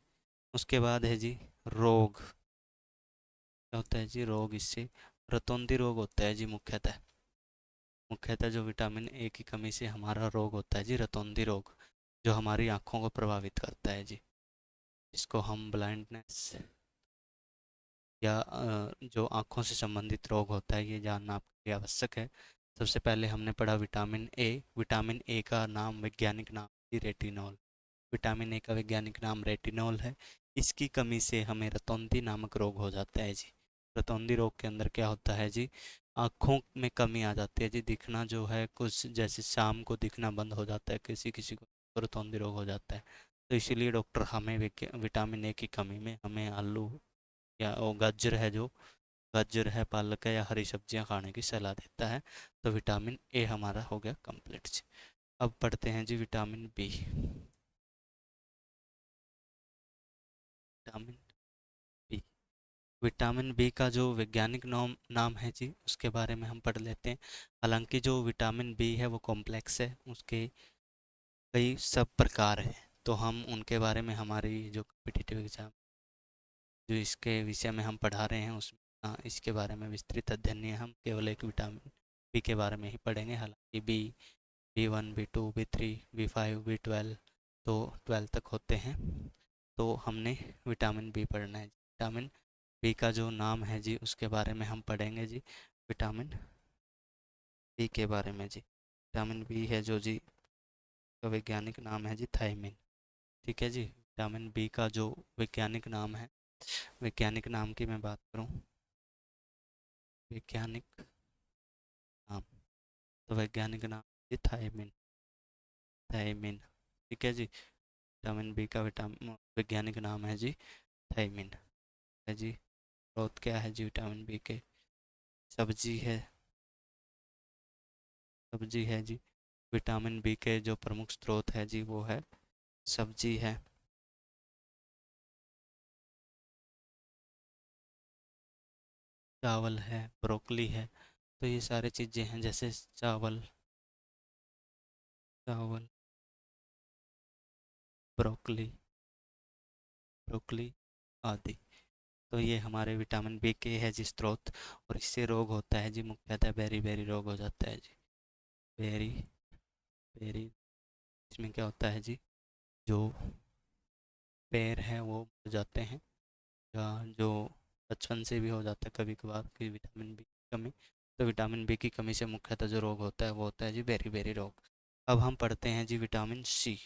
Speaker 1: उसके बाद है जी रोग। क्या होता है जी? रोग। इससे रतौंधी रोग होता है जी मुख्यतः। मुख्यतः जो विटामिन ए की कमी से हमारा रोग होता है जी रतौंधी रोग, जो हमारी आँखों को प्रभावित करता है जी। इसको हम ब्लाइंडनेस या जो आँखों से संबंधित रोग होता है ये जानना आपके लिए आवश्यक है। सबसे पहले हमने पढ़ा विटामिन ए। विटामिन ए का नाम, वैज्ञानिक नाम जी रेटिनॉल। विटामिन ए का वैज्ञानिक नाम रेटिनॉल है। इसकी कमी से हमें रतौंधी नामक रोग हो जाता है जी। रतौंधी रोग के अंदर क्या होता है जी? आँखों में कमी आ जाती है जी, दिखना जो है कुछ जैसे शाम को दिखना बंद हो जाता है किसी किसी को, तो रतौंधी रोग हो जाता है। तो इसीलिए डॉक्टर हमें विटामिन ए की कमी में हमें आलू या वो गाजर है जो, गाजर है, पालक है या हरी सब्जियां खाने की सलाह देता है। तो विटामिन ए हमारा हो गया कंप्लीट जी। अब पढ़ते हैं जी vitamin B. Vitamin B. Vitamin B का जो वैज्ञानिक नाम नाम है जी उसके बारे में हम पढ़ लेते हैं। हालांकि जो विटामिन बी है वो कॉम्प्लेक्स है, उसके कई सब प्रकार हैं। तो हम उनके बारे में हमारी जो कॉम्पिटिटिव एग्जाम जो इसके विषय में हम पढ़ा रहे हैं उसमें इसके बारे में विस्तृत अध्ययन नहीं है। हम केवल एक विटामिन बी के बारे में ही पढ़ेंगे। हालांकि B 1, B 2, B 3, B 5, B 12 तो 12 तक होते हैं। तो हमने विटामिन बी पढ़ना है। विटामिन बी का जो नाम है जी उसके बारे में हम पढ़ेंगे जी। विटामिन बी के बारे में जी। विटामिन बी है जो जी का वैज्ञानिक नाम है जी थायमिन। ठीक है जी। विटामिन बी का जो वैज्ञानिक नाम है, वैज्ञानिक नाम की मैं बात करूं, वैज्ञानिक नाम, तो वैज्ञानिक नाम है थायमिन। थायमिन। ठीक है जी। विटामिन बी का विटामिन वैज्ञानिक नाम है जी थायमिन। है जी। स्रोत क्या है जी विटामिन बी के? सब्जी है, सब्जी है जी। विटामिन बी के जो प्रमुख स्रोत है जी वो है सब्जी है। चावल है, ब्रोकली है। तो ये सारी चीज़ें हैं, जैसे चावल, चावल, ब्रोकली, ब्रोकली आदि। तो ये हमारे विटामिन बी के है जी स्रोत, और इससे रोग होता है जी मुख्यतः बेरी बेरी रोग हो जाता है जी। बेरी बेरी, इसमें क्या होता है जी, जो पैर हैं वो हो जाते हैं, या जो बचपन से भी हो जाता है कभी कभार कि विटामिन बी की कमी। तो विटामिन बी की कमी से मुख्यतः जो रोग होता है वो होता है जी बेरी बेरी रोग। अब हम पढ़ते हैं जी विटामिन सी।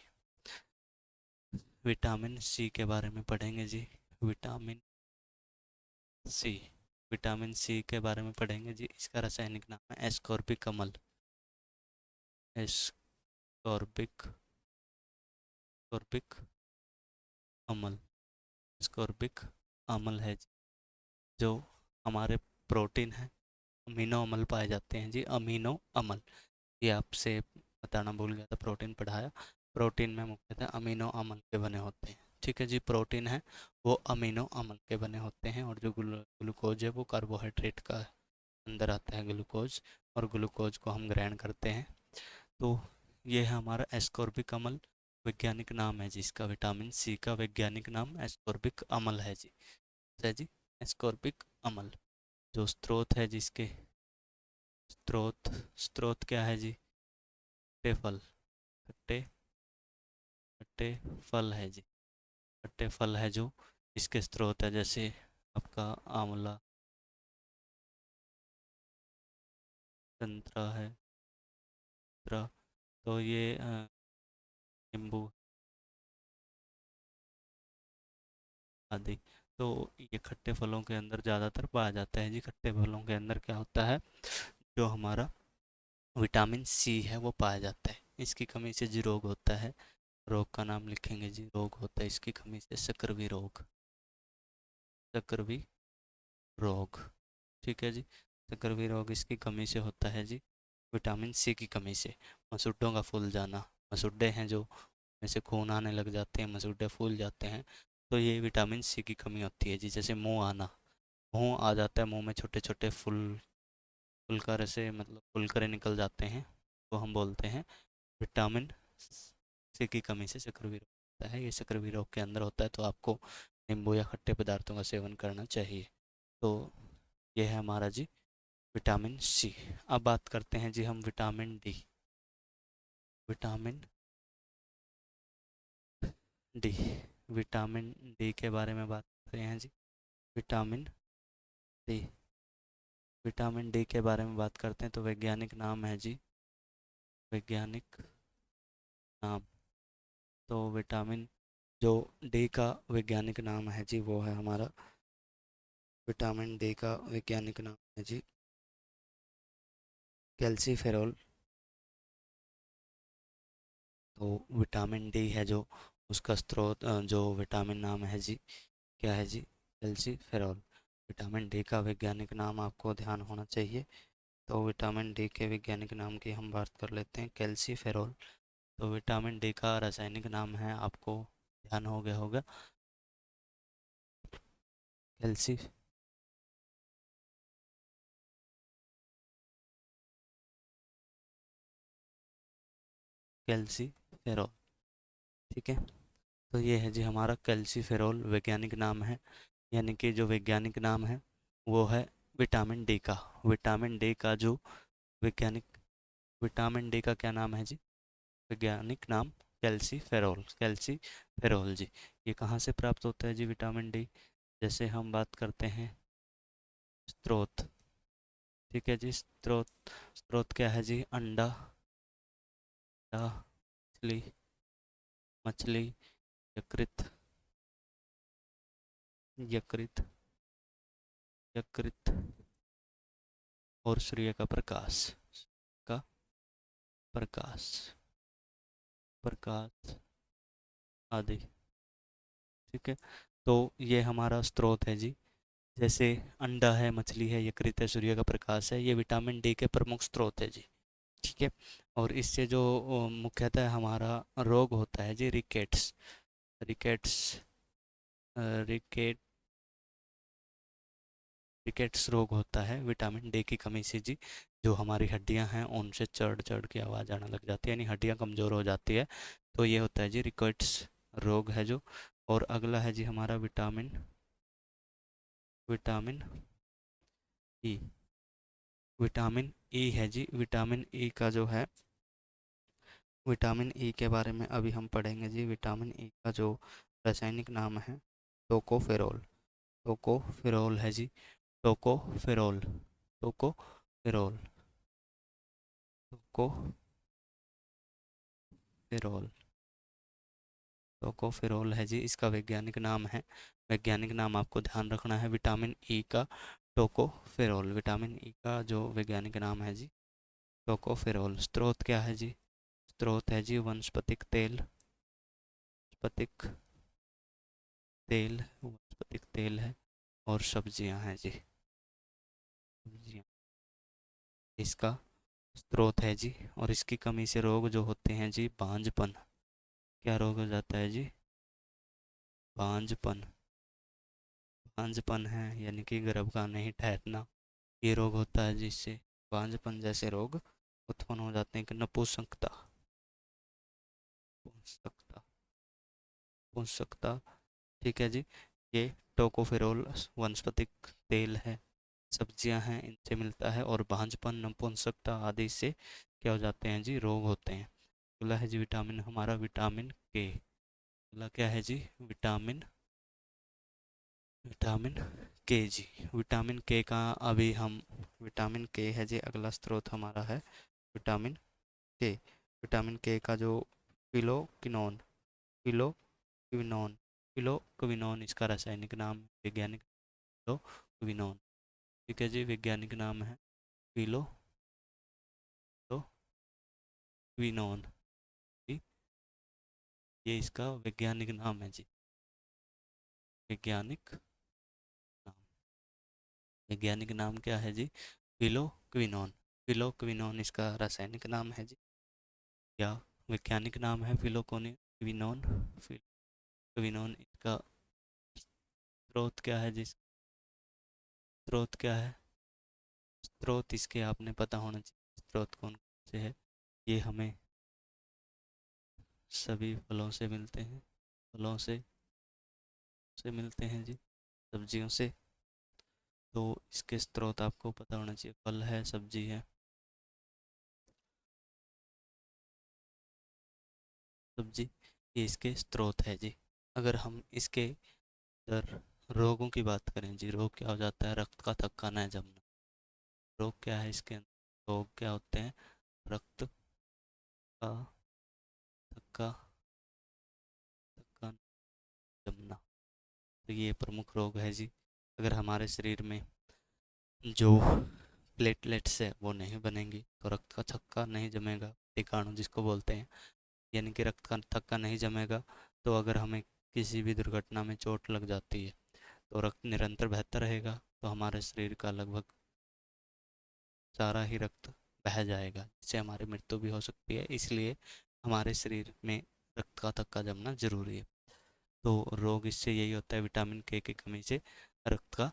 Speaker 1: विटामिन सी के बारे में पढ़ेंगे जी। विटामिन सी, विटामिन सी के बारे में पढ़ेंगे जी। इसका रासायनिक नाम है एस्कॉर्बिक अम्ल। एस्कॉर्बिक स्कॉर्बिक अम्ल, एस्कॉर्बिक अम्ल है जी, जो हमारे प्रोटीन है, अमीनो अम्ल पाए जाते हैं जी, अमीनो अम्ल। ये आपसे बताना भूल गया था, प्रोटीन पढ़ाया। प्रोटीन में मुख्यतः अमीनो अम्ल के बने होते हैं। ठीक है जी, प्रोटीन है वो अमीनो अम्ल के बने होते हैं, और जो ग्लूकोज है वो कार्बोहाइड्रेट का अंदर आता है, ग्लूकोज, और ग्लूकोज को हम ग्रहण करते हैं। तो ये है हमारा एस्कॉर्बिक अम्ल, वैज्ञानिक नाम है जी इसका। विटामिन सी का वैज्ञानिक नाम एस्कॉर्बिक अम्ल है जी। है जी, एस्कॉर्बिक अम्ल। जो स्रोत है जिसके, स्रोत, स्रोत क्या है जी, खट्टे फल, खट्टे खट्टे फल है जी। खट्टे फल है जो इसके स्रोत है, जैसे आपका आंवला, संतरा है, संतरा, तो ये नींबू आदि। तो ये खट्टे फलों के अंदर ज़्यादातर पाया जाता है जी। खट्टे फलों के अंदर क्या होता है, जो हमारा विटामिन सी है वो पाया जाता है। इसकी कमी से जी रोग होता है। रोग का नाम लिखेंगे जी। रोग होता है इसकी कमी से सकरवी रोग, सकरवी रोग। ठीक है जी, सकरवी रोग इसकी कमी से होता है जी, विटामिन सी की कमी से। मसूड़ों का फूल जाना, मसूड़े हैं जो में से खून आने लग जाते हैं, मसूड़े फूल जाते हैं, तो ये विटामिन सी की कमी होती है जी। जैसे मुंह आना, मुंह आ जाता है, मुंह में छोटे छोटे फूल, फुलकर ऐसे मतलब फुलकरे निकल जाते हैं, तो हम बोलते हैं विटामिन सी की कमी से सकरवी रोग होता है। ये सकरवी रोग के अंदर होता है, तो आपको नींबू या खट्टे पदार्थों का सेवन करना चाहिए। तो ये है हमारा जी विटामिन सी। अब बात करते हैं जी हम vitamin D. Vitamin D, vitamin D के बारे में बात कर रहे हैं जी। विटामिन डी, विटामिन डी के बारे में बात करते हैं तो वैज्ञानिक नाम है जी, वैज्ञानिक नाम, तो विटामिन जो डी का वैज्ञानिक नाम है जी वो है हमारा, विटामिन डी का वैज्ञानिक नाम है जी कैल्सीफेरॉल। तो विटामिन डी है जो उसका स्रोत, जो विटामिन नाम है जी, क्या है जी, कैल्सीफेरॉल। विटामिन डी का वैज्ञानिक नाम आपको ध्यान होना चाहिए। तो विटामिन डी के वैज्ञानिक नाम की हम बात कर लेते हैं, कैल्सीफेरॉल। तो विटामिन डी का रासायनिक नाम है, आपको ध्यान हो गया होगा, कैल्सी कैल्सीफेरॉल। ठीक है, तो ये है जी हमारा कैल्सीफेरॉल वैज्ञानिक नाम है, यानी कि जो वैज्ञानिक नाम है वो है विटामिन डी का। विटामिन डी का जो वैज्ञानिक, विटामिन डी का क्या नाम है जी, वैज्ञानिक नाम कैल्सीफेरॉल, कैल्सीफेरॉल जी। ये कहाँ से प्राप्त होता है जी विटामिन डी, जैसे हम बात करते हैं स्रोत। ठीक है जी, स्रोत, स्रोत क्या है जी, अंडा, अंडा, मछली, मछली, यकृत, यकृत, यकृत, और सूर्य का प्रकाश, का प्रकाश, प्रकाश आदि। ठीक है, तो ये हमारा स्रोत है जी। जैसे अंडा है, मछली है, यकृत है, सूर्य का प्रकाश है, ये विटामिन डी के प्रमुख स्रोत है जी। ठीक है, और इससे जो मुख्यतः हमारा रोग होता है जी रिकेट्स, रिकेट्स, रिकेट, रिकेट्स रोग होता है विटामिन डी की कमी से जी। जो हमारी हड्डियां हैं उनसे चढ़ चढ़ के आवाज़ आने लग जाती है, यानी हड्डियां कमज़ोर हो जाती है, तो ये होता है जी रिकेट्स रोग है जो। और अगला है जी हमारा vitamin vitamin E. Vitamin E है जी, विटामिन ई का जो है, विटामिन ई के बारे में अभी हम पढ़ेंगे जी। विटामिन ई का जो रासायनिक नाम है टोकोफेरोल। टोकोफेरोल है जी, टोकोफेरोल, टोकोफेरोल, टोकोफेरोल, टोकोफेरोल है जी, इसका वैज्ञानिक नाम है। वैज्ञानिक नाम आपको ध्यान रखना है विटामिन ई का, टोकोफेरोल। विटामिन ई का जो वैज्ञानिक नाम है जी टोकोफेरोल। स्रोत क्या है जी? स्रोत है जी वनस्पतिक तेल, वनस्पतिक तेल, वनस्पतिक तेल है, और सब्जियां हैं जी, सब्जियां इसका स्रोत है जी। और इसकी कमी से रोग जो होते हैं जी, बांझपन। क्या रोग हो जाता है जी? बांझपन। बांझपन है यानी कि गर्भ का नहीं ठहरना, ये रोग होता है, जिससे बांझपन जैसे रोग उत्पन्न हो जाते हैं। कि नपुंसकता, नपुंसकता, नपुंसकता, ठीक है जी। ये टोकोफेरोल वनस्पतिक तेल है, सब्जियां हैं, इनसे मिलता है, और बांझपन, नपुंसकता आदि से क्या हो जाते हैं जी? रोग होते हैं। अगला है जी विटामिन हमारा, विटामिन के। अगला क्या है जी? विटामिन, विटामिन के जी। विटामिन के का अभी हम, विटामिन के है जी अगला स्रोत हमारा है विटामिन के। विटामिन के का जो फिलोक्विनोन, फिलोक्विनोन, फिलोक्विनोन इसका रासायनिक नाम, वैज्ञानिक फिलोक्विनोन, ठीक है जी, वैज्ञानिक नाम है फिलोक्विनोन जी, ये इसका वैज्ञानिक नाम है जी, वैज्ञानिक नाम। वैज्ञानिक नाम क्या है जी? फिलोक्विनोन। फिलोक्विनोन इसका रासायनिक नाम है जी, या वैज्ञानिक नाम है फिलोक्विनोन। फिलोक्विनोन इसका स्रोत क्या है जी? स्रोत क्या है? स्रोत इसके आपने पता होना चाहिए, स्रोत कौन कौन से है। ये हमें सभी फलों से मिलते हैं, फलों से मिलते हैं जी, सब्जियों से। तो इसके स्रोत आपको पता होना चाहिए, फल है, सब्जी है, सब्जी, ये इसके स्रोत है जी। अगर हम इसके अगर रोगों की बात करें जी, रोग क्या हो जाता है? रक्त का थक्का न जमना। रोग क्या है इसके अंदर? रोग क्या होते हैं? रक्त का थक्का, थक्का न जमना, तो ये प्रमुख रोग है जी। अगर हमारे शरीर में जो प्लेटलेट्स है वो नहीं बनेंगी, तो रक्त का थक्का नहीं जमेगा, कीटाणु जिसको बोलते हैं, यानी कि रक्त का थक्का नहीं जमेगा। तो अगर हमें किसी भी दुर्घटना में चोट लग जाती है, तो रक्त निरंतर बहता रहेगा, तो हमारे शरीर का लगभग सारा ही रक्त बह जाएगा, जिससे हमारी मृत्यु भी हो सकती है। इसलिए हमारे शरीर में रक्त का थक्का जमना जरूरी है। तो रोग इससे यही होता है, विटामिन के की कमी से रक्त का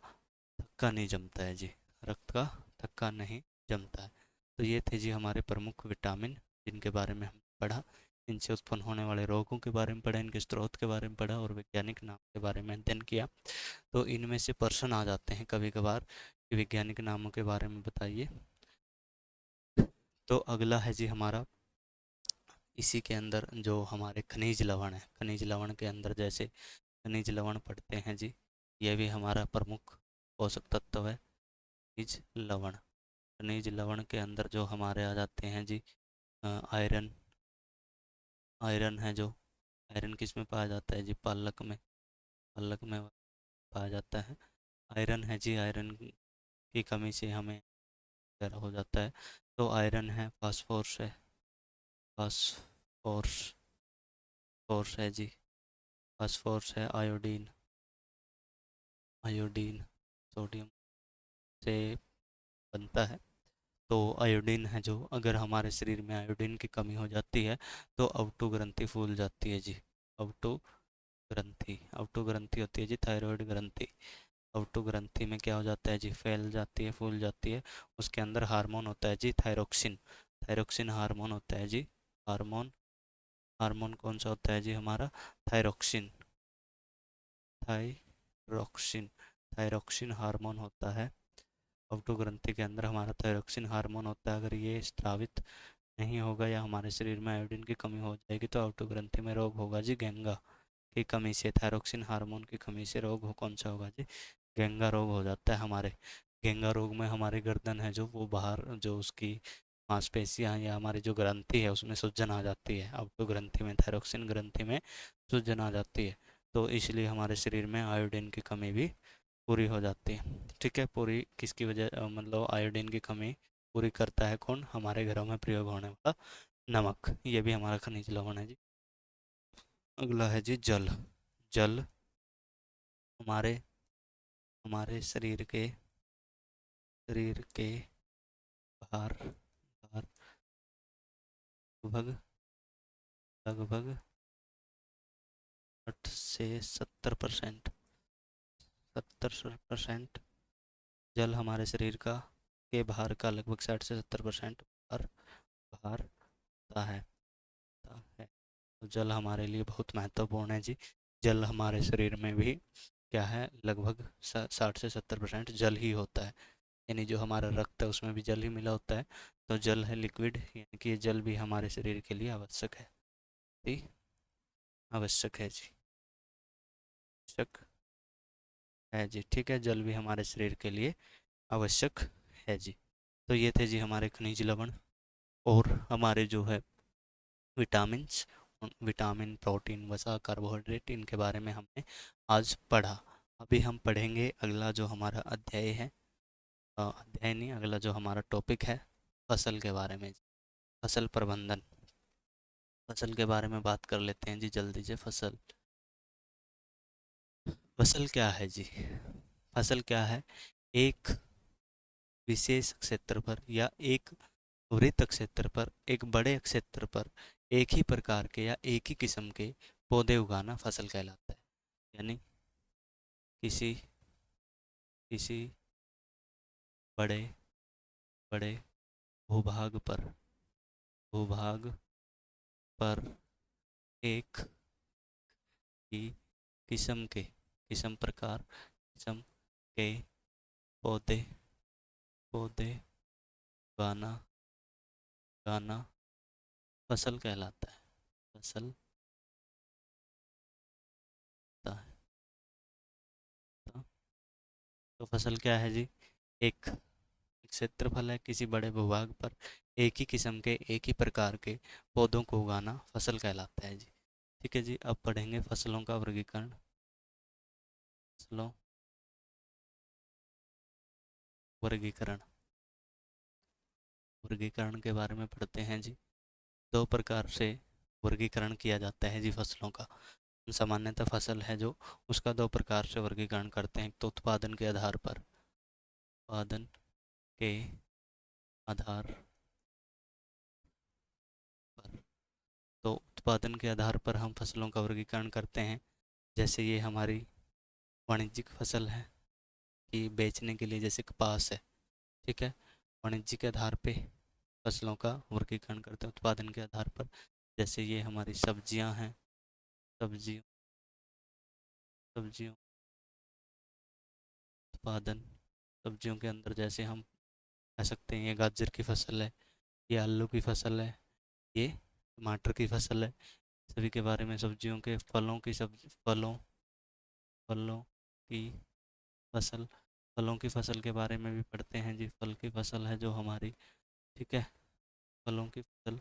Speaker 1: थक्का नहीं जमता है जी, रक्त का थक्का नहीं जमता है। तो ये थे जी हमारे प्रमुख विटामिन, जिनके बारे में हम पढ़ा। इनसे उत्पन्न होने वाले रोगों के बारे में पढ़ा, इनके स्रोत के बारे में पढ़ा, और वैज्ञानिक नाम के बारे में अध्ययन किया। तो इनमें से प्रश्न आ जाते हैं कभी कभार कि वैज्ञानिक नामों के बारे में बताइए। तो अगला है जी हमारा, इसी के अंदर जो हमारे खनिज लवण है, खनिज लवण के अंदर जैसे खनिज लवण पढ़ते हैं जी, ये भी हमारा प्रमुख पोषक तत्व है, खनिज लवण। खनिज लवण के अंदर जो हमारे आ जाते हैं जी, आयरन, आयरन है जो, आयरन किस में पाया जाता है जी? पालक में, पालक में पाया जाता है आयरन है जी। आयरन की कमी से हमें वगैरह हो जाता है। तो आयरन है, फास्फोरस है, फास्फोरस, फोर्स है जी, फास्फोरस है, आयोडीन, आयोडीन सोडियम से बनता है। तो आयोडीन है जो, अगर हमारे शरीर में आयोडीन की कमी हो जाती है, तो अवटु ग्रंथि फूल जाती है जी। अवटु ग्रंथि, अवटु ग्रंथि होती है जी थायराइड ग्रंथि। अवटु ग्रंथि में क्या हो जाता है जी? फैल जाती है, फूल जाती है। उसके अंदर हार्मोन होता है जी थायरोक्सिन, थायरोक्सिन हार्मोन होता है जी। हार्मोन, हार्मोन कौन सा होता है जी हमारा? Thyroxine, thyroxine. थायरोक्सिन हार्मोन होता है, ऑक्टो ग्रंथि के अंदर हमारा थायरोक्सिन हार्मोन होता है। अगर ये स्रावित नहीं होगा या हमारे शरीर में आयोडीन की कमी हो जाएगी तो ऑक्टो ग्रंथि में रोग होगा जी, गेंगा की कमी से, थायरोक्सिन हार्मोन की कमी से रोग हो, कौन सा होगा जी, गेंगा रोग हो जाता है हमारे। गेंगा रोग में हमारी गर्दन है जो वो बाहर, जो उसकी मांसपेशियाँ या हमारी जो ग्रंथि है उसमें सूजन आ जाती है, ऑक्टो ग्रंथि में, थायरोक्सिन ग्रंथि में सूजन आ जाती है। तो इसलिए हमारे शरीर में आयोडीन की कमी भी पूरी हो जाती है। ठीक है, पूरी किसकी वजह, मतलब आयोडीन की कमी पूरी करता है कौन, हमारे घरों में प्रयोग होने वाला नमक, ये भी हमारा खनिज लवण है जी। अगला है जी जल। जल हमारे हमारे शरीर के बाहर बाहर लगभग लगभग 60 से 70%, 70% जल हमारे शरीर का के बाहर का लगभग 60 से 70% बाहर बाहर होता है। तो जल हमारे लिए बहुत महत्वपूर्ण है जी। जल हमारे शरीर में भी क्या है, लगभग 60 से 70% जल ही होता है, यानी जो हमारा रक्त है उसमें भी जल ही मिला होता है। तो जल है लिक्विड, यानी कि जल भी हमारे शरीर के लिए आवश्यक है जी, आवश्यक है जी, आवश्यक है जी। ठीक है, जल भी हमारे शरीर के लिए आवश्यक है जी। तो ये थे जी हमारे खनिज लवण और हमारे जो है विटामिन्स, विटामिन, प्रोटीन, वसा, कार्बोहाइड्रेट, इनके बारे में हमने आज पढ़ा। अभी हम पढ़ेंगे अगला जो हमारा अध्याय है, अध्याय नहीं, अगला जो हमारा टॉपिक है फसल के बारे में, फसल प्रबंधन। फसल के बारे में बात कर लेते हैं जी जल्दी से। फसल, फसल क्या है जी, फसल क्या है, एक विशेष क्षेत्र पर या एक वृत्त क्षेत्र पर, एक बड़े क्षेत्र पर एक ही प्रकार के या एक ही किस्म के पौधे उगाना फसल कहलाता है। यानी किसी किसी बड़े बड़े भूभाग पर भूभाग पर एक ही किस्म प्रकार किस्म के पौधे पौधे उगाना उगाना फसल कहलाता है, फसल कहलाता है। तो फसल क्या है जी, एक क्षेत्रफल है, किसी बड़े भूभाग पर एक ही किस्म के एक ही प्रकार के पौधों को उगाना फसल कहलाता है जी। ठीक है जी, अब पढ़ेंगे फसलों का वर्गीकरण। फसलों वर्गीकरण वर्गीकरण के बारे में पढ़ते हैं जी। दो प्रकार से वर्गीकरण किया जाता है जी फसलों का। सामान्यतः फसल है जो, उसका दो प्रकार से वर्गीकरण करते हैं। तो उत्पादन के आधार पर, उत्पादन के आधार पर, तो उत्पादन के आधार पर हम फसलों का वर्गीकरण करते हैं। जैसे ये हमारी वाणिज्यिक फसल है कि बेचने के लिए, जैसे कपास है, ठीक है, वाणिज्य के आधार पे फसलों का वर्गीकरण करते हैं उत्पादन के आधार पर। जैसे ये हमारी सब्जियां हैं, सब्जियों सब्जियों उत्पादन, सब्जियों के अंदर जैसे हम कह सकते हैं ये गाजर की फसल है, ये आलू की फसल है, ये टमाटर की फसल है। सभी के बारे में, सब्जियों के, फलों की सब्जी, फलों की फसल, फलों की फसल के बारे में भी पढ़ते हैं जी। फल की फसल है जो हमारी, ठीक है, फलों की फसल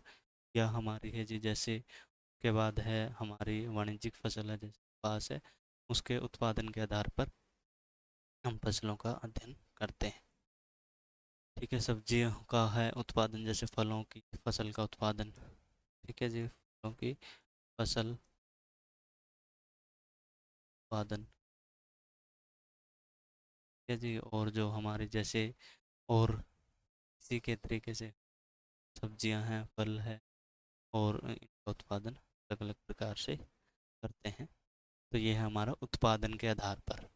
Speaker 1: या हमारी है जी। जैसे के बाद है हमारी वाणिज्यिक फसल है, जैसे कपास है, उसके उत्पादन के आधार पर हम फसलों का अध्ययन करते हैं। ठीक है, सब्जियों का है उत्पादन, जैसे फलों की फसल का उत्पादन, ठीक है जी, फलों की फसल उत्पादन, ठीक है जी। और जो हमारी जैसे, और इसी के तरीके से सब्जियां हैं, फल है, और इनका उत्पादन अलग अलग प्रकार से करते हैं। तो ये है हमारा उत्पादन के आधार पर,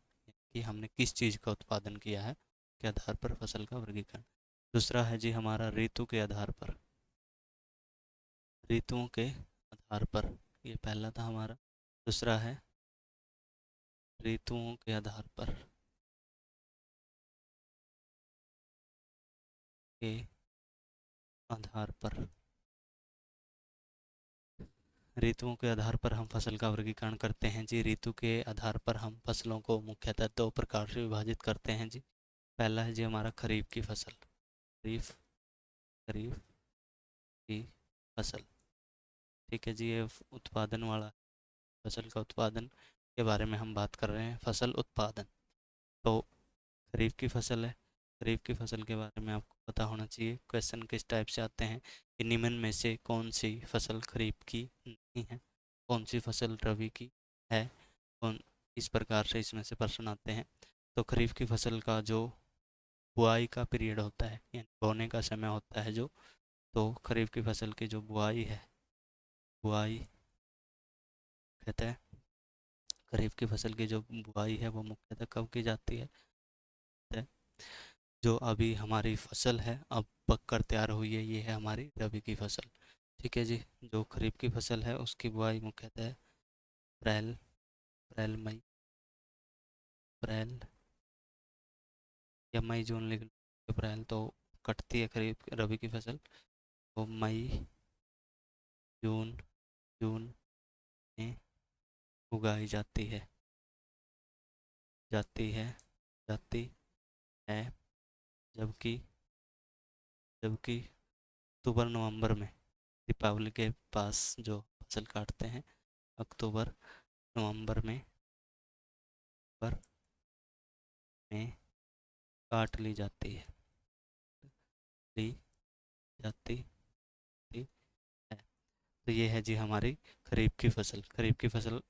Speaker 1: कि हमने किस चीज़ का उत्पादन किया है के आधार पर फसल का वर्गीकरण। दूसरा है जी हमारा ऋतु के आधार पर, ऋतुओं के आधार पर, ये पहला था हमारा। दूसरा है ऋतुओं के आधार पर, के आधार पर ऋतुओं के आधार पर हम फसल का वर्गीकरण करते हैं जी। ऋतु के आधार पर हम फसलों को मुख्यतः दो प्रकार से विभाजित करते हैं जी। पहला है जी हमारा खरीफ की फसल। खरीफ खरीफ की फसल, ठीक है जी। ये उत्पादन वाला फसल का उत्पादन के बारे में हम बात कर रहे हैं, फसल उत्पादन। तो खरीफ की फसल है। खरीफ की फसल के बारे में आपको पता होना चाहिए। क्वेश्चन किस टाइप से आते हैं कि निम्न में से कौन सी फसल खरीफ की नहीं है, कौन सी फसल रबी की है, कौन, इस प्रकार से इसमें से प्रश्न आते हैं। तो खरीफ की फसल का जो बुआई का पीरियड होता है, यानी बोने का समय होता है जो, तो खरीफ की फसल की जो बुआई है, बुआई कहते हैं, खरीफ की फसल की जो बुआई है वो मुख्यतः कब की जाती है? जो अभी हमारी फसल है, अब पक कर तैयार हुई है, ये है हमारी रबी की फसल। ठीक है जी। जो खरीफ की फसल है उसकी बुआई मुख्यतः अप्रैल अप्रैल मई अप्रैल या मई जून लिख लो। अप्रैल तो कटती है खरीफ रबी की फसल, तो मई जून जून में उगाई जाती है जाती है। जबकि जबकि अक्टूबर नवंबर में दीपावली के पास जो फसल काटते हैं, अक्टूबर नवंबर पर में काट ली जाती है, ली जाती है। तो ये है जी हमारी खरीफ की फसल। खरीफ की फसल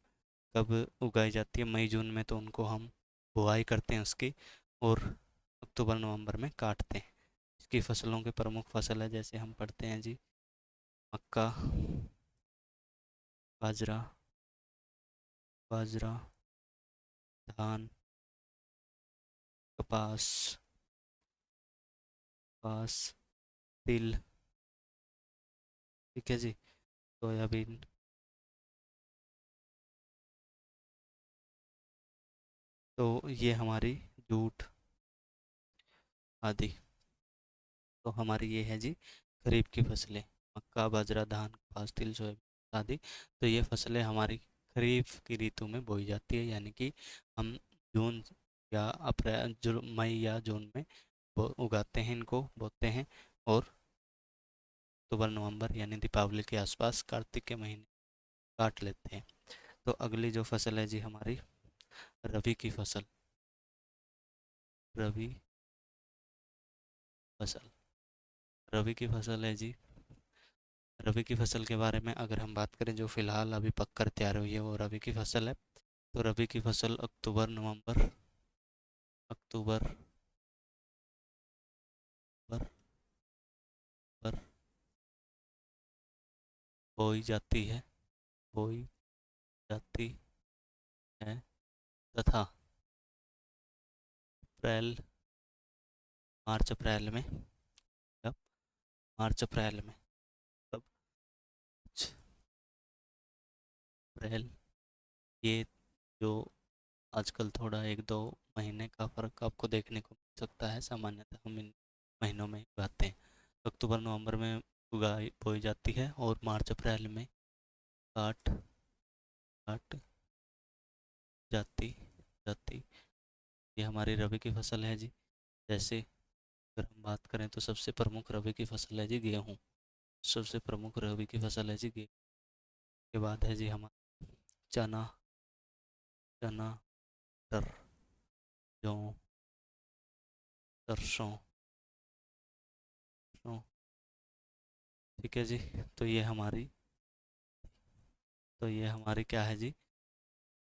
Speaker 1: कब उगाई जाती है? मई जून में, तो उनको हम बुआई करते हैं उसकी, और अक्टूबर नवंबर में काटते हैं। इसकी फसलों के प्रमुख फसल है, जैसे हम पढ़ते हैं जी, मक्का, बाजरा बाजरा धान, कपास कपास तिल, ठीक है जी, सोयाबीन, तो ये हमारी जूट आदि। तो हमारी ये है जी खरीफ की फसलें, मक्का, बाजरा, धान, कपास, तिल, सोयाबीन आदि। तो ये फसलें हमारी खरीफ की ऋतु में बोई जाती है, यानी कि हम जून या अप्रैल मई या जून में उगाते हैं, इनको बोते हैं, और अक्टूबर नवंबर यानी दीपावली के आसपास कार्तिक के महीने काट लेते हैं। तो अगली जो फसल है जी हमारी रबी की फसल। रबी फसल रबी की फसल है जी। रबी की फसल के बारे में अगर हम बात करें, जो फिलहाल अभी पक कर तैयार हुई है वो रबी की फसल है। तो रबी की फसल अक्टूबर पर पर बोई जाती है बोई जाती है तथा अप्रैल मार्च अप्रैल में, कब? मार्च अप्रैल में, कब? अप्रैल, ये जो आजकल थोड़ा एक दो महीने का फर्क आपको देखने को मिल सकता है, सामान्यतः हम इन महीनों में उगाते हैं। अक्टूबर नवंबर में उगाई बोई जाती है और मार्च अप्रैल में काट काट जाती जाती ये हमारी रबी की फसल है जी। जैसे अगर हम बात करें तो सबसे प्रमुख रबी की फसल है जी गेहूँ। सबसे प्रमुख रबी की फसल है जी गेहूँ। के बाद है जी हमारा चना चना मटर, जौ, सरसों सरसों, ठीक है जी। तो ये हमारी तो ये हमारी क्या है जी?